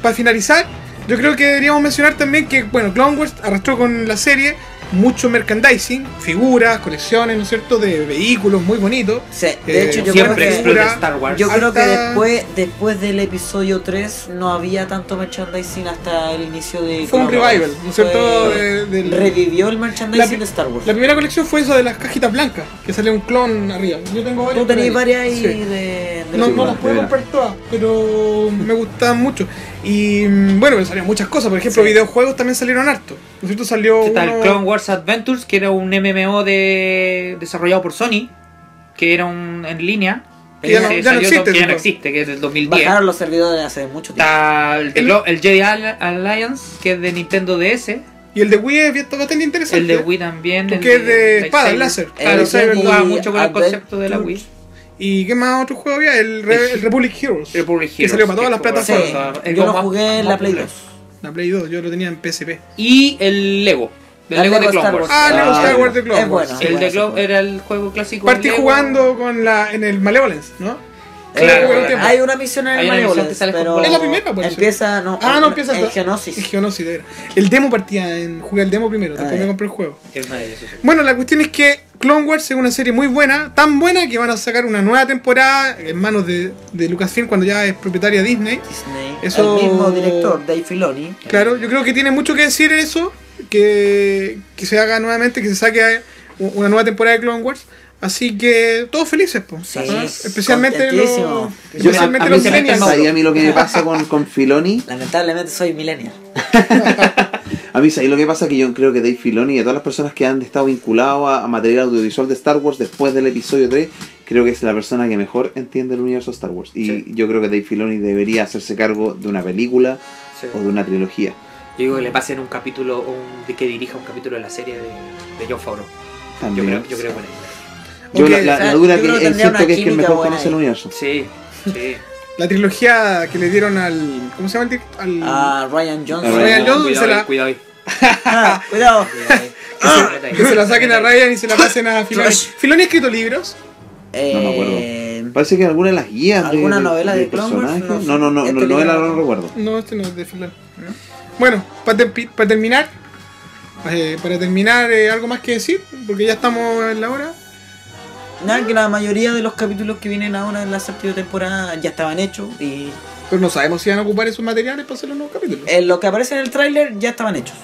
Para finalizar, yo creo que deberíamos mencionar también que, bueno, Clone Wars arrastró con la serie mucho merchandising, figuras, colecciones, ¿no es cierto?, de vehículos muy bonitos. Sí, de hecho, yo creo Siempre que, explota Star Wars. yo creo que Hasta- después del episodio 3 no había tanto merchandising hasta el inicio de Fue un Clone Wars. revival, ¿no es cierto? Fue- Revivió el merchandising La- de Star Wars. La primera colección fue esa de las cajitas blancas, que sale un clon arriba. Yo tengo varias. Tú tenías por ahí. varias ahí Sí. de No, los no las puedo primera. comprar todas, pero me gustaban mucho. Y bueno, me salían muchas cosas. Por ejemplo, Sí. videojuegos también salieron harto. ¿No es cierto? Salió Está el uno- Clone Wars Adventures, que era un MMO desarrollado por Sony, que era en línea. Que ya no- Ese ya no salió existe, que ya no supongo. existe, que es del 2010. Bajaron los servidores hace mucho tiempo. Está el Jedi Alliance, que es de Nintendo DS. Y el de Wii es bastante interesante. El de Wii también. Porque el es de espada, Lightsaber. láser. Claro, El se Jedi jugaba mucho con el Adventures. concepto de la Wii. ¿Y qué más otro juego había? El Republic Heroes. Republic Que salió para todas las que es como- plataformas. Sí, es yo lo como jugué en más la Play popular. 2. La Play 2, yo lo tenía en PSP. Y el Lego. El El Lego de Lego Clone Star Wars. Wars. Ah, Lego Ah, Star Wars de Clone es Wars. bueno. El de ese Clone juego. era el juego clásico. Partí Lego. jugando en el Malevolence, ¿no? Claro, Jugué un tiempo. Hay una misión en Hay el una misión Malevolence, que sale con pero bolas. Es la primera, por eso. empieza, no, Ah, no, empieza en hasta- Geonosis. Es Geonosis, era. El demo partía jugué el demo primero, después ya. me compré el juego. Es maravilloso. Bueno, la cuestión es que Clone Wars es una serie muy buena, tan buena que van a sacar una nueva temporada en manos de Lucasfilm cuando ya es propietaria Disney. Disney. Eso- El mismo director, Dave Filoni. Claro, yo creo que tiene mucho que decir eso, que se haga nuevamente, que se saque una nueva temporada de Clone Wars. Así que todos felices, pues. Sí, Especialmente contentísimo. los, Yo, especialmente a los mí, millennials. ¿sabía a mí lo que me pasa con Filoni? Lamentablemente soy millennial. A mí, ¿sabéis lo que pasa? Que yo creo que Dave Filoni y a todas las personas que han estado vinculados a material audiovisual de Star Wars después del episodio 3, creo que es la persona que mejor entiende el universo de Star Wars. Y Sí. yo creo que Dave Filoni debería hacerse cargo de una película Sí. o de una trilogía. Yo digo que le pasen un capítulo, que dirija un capítulo de la serie de Jon Favreau. Yo También. creo con él. Yo Ok, la dura yo que creo que él tendría siento una que es que el química mejor buena conoce el ahí. universo. Sí, sí. La trilogía que le dieron al. ¿Cómo se llama el director? Al. A Ryan Johnson. A Ryan Johnson. Cuidado se la- ahí, cuidado ahí. Ah, cuidado. Que se la saquen a Ryan y se la pasen a Filoni. Trash. ¿Filoni ha escrito libros? No me acuerdo. Parece que alguna de las guías ¿Alguna novela de Clone Wars? personajes. No, No, este novela libro- no recuerdo. No, este no es de Filoni. Bueno, para terminar. Algo más que decir, porque ya estamos en la hora. Nada, que la mayoría de los capítulos que vienen ahora en la séptima temporada ya estaban hechos y Pero no sabemos si van a ocupar esos materiales para hacer los nuevos capítulos. lo que aparece en el tráiler ya estaban hechos.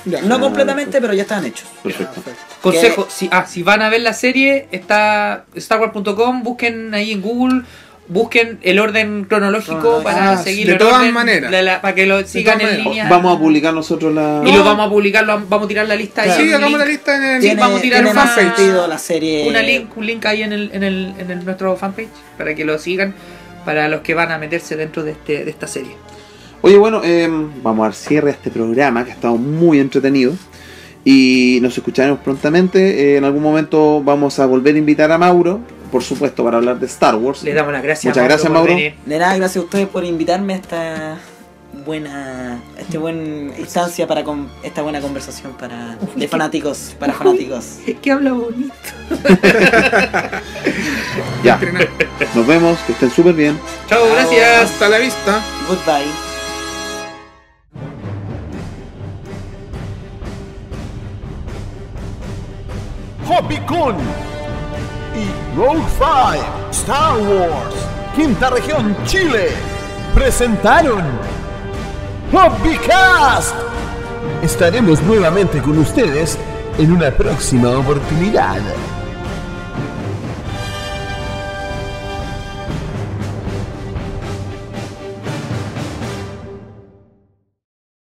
Ya. No completamente, pero ya estaban hechos. Perfecto. Consejo, si van a ver la serie, está StarWars.com, busquen ahí en Google, busquen el orden cronológico para seguir de el todas orden, maneras. para que lo sigan todas en maneras. línea. Vamos a publicar nosotros la. Y lo vamos a publicar, vamos a tirar la lista ahí. Sí, un hagamos la link, lista en el. Tiene, vamos a tirar tiene una- más sentido la serie. un link ahí en nuestro fanpage para que lo sigan, para los que van a meterse dentro de esta serie. Oye, bueno, vamos a dar cierre a este programa que ha estado muy entretenido. Y nos escucharemos prontamente. En algún momento vamos a volver a invitar a Mauro, por supuesto, para hablar de Star Wars. Les damos las gracias. Muchas gracias, por Mauro. venir. De nada, gracias a ustedes por invitarme a esta buena instancia esta buena conversación de fanáticos, para fanáticos. Es que habla bonito. Ya, nos vemos, que estén súper bien. Chao, Chao. gracias. Hasta la vista. Goodbye. Hobbycon y Rogue 5 Star Wars Quinta Región Chile presentaron Hobbycast. Estaremos nuevamente con ustedes en una próxima oportunidad.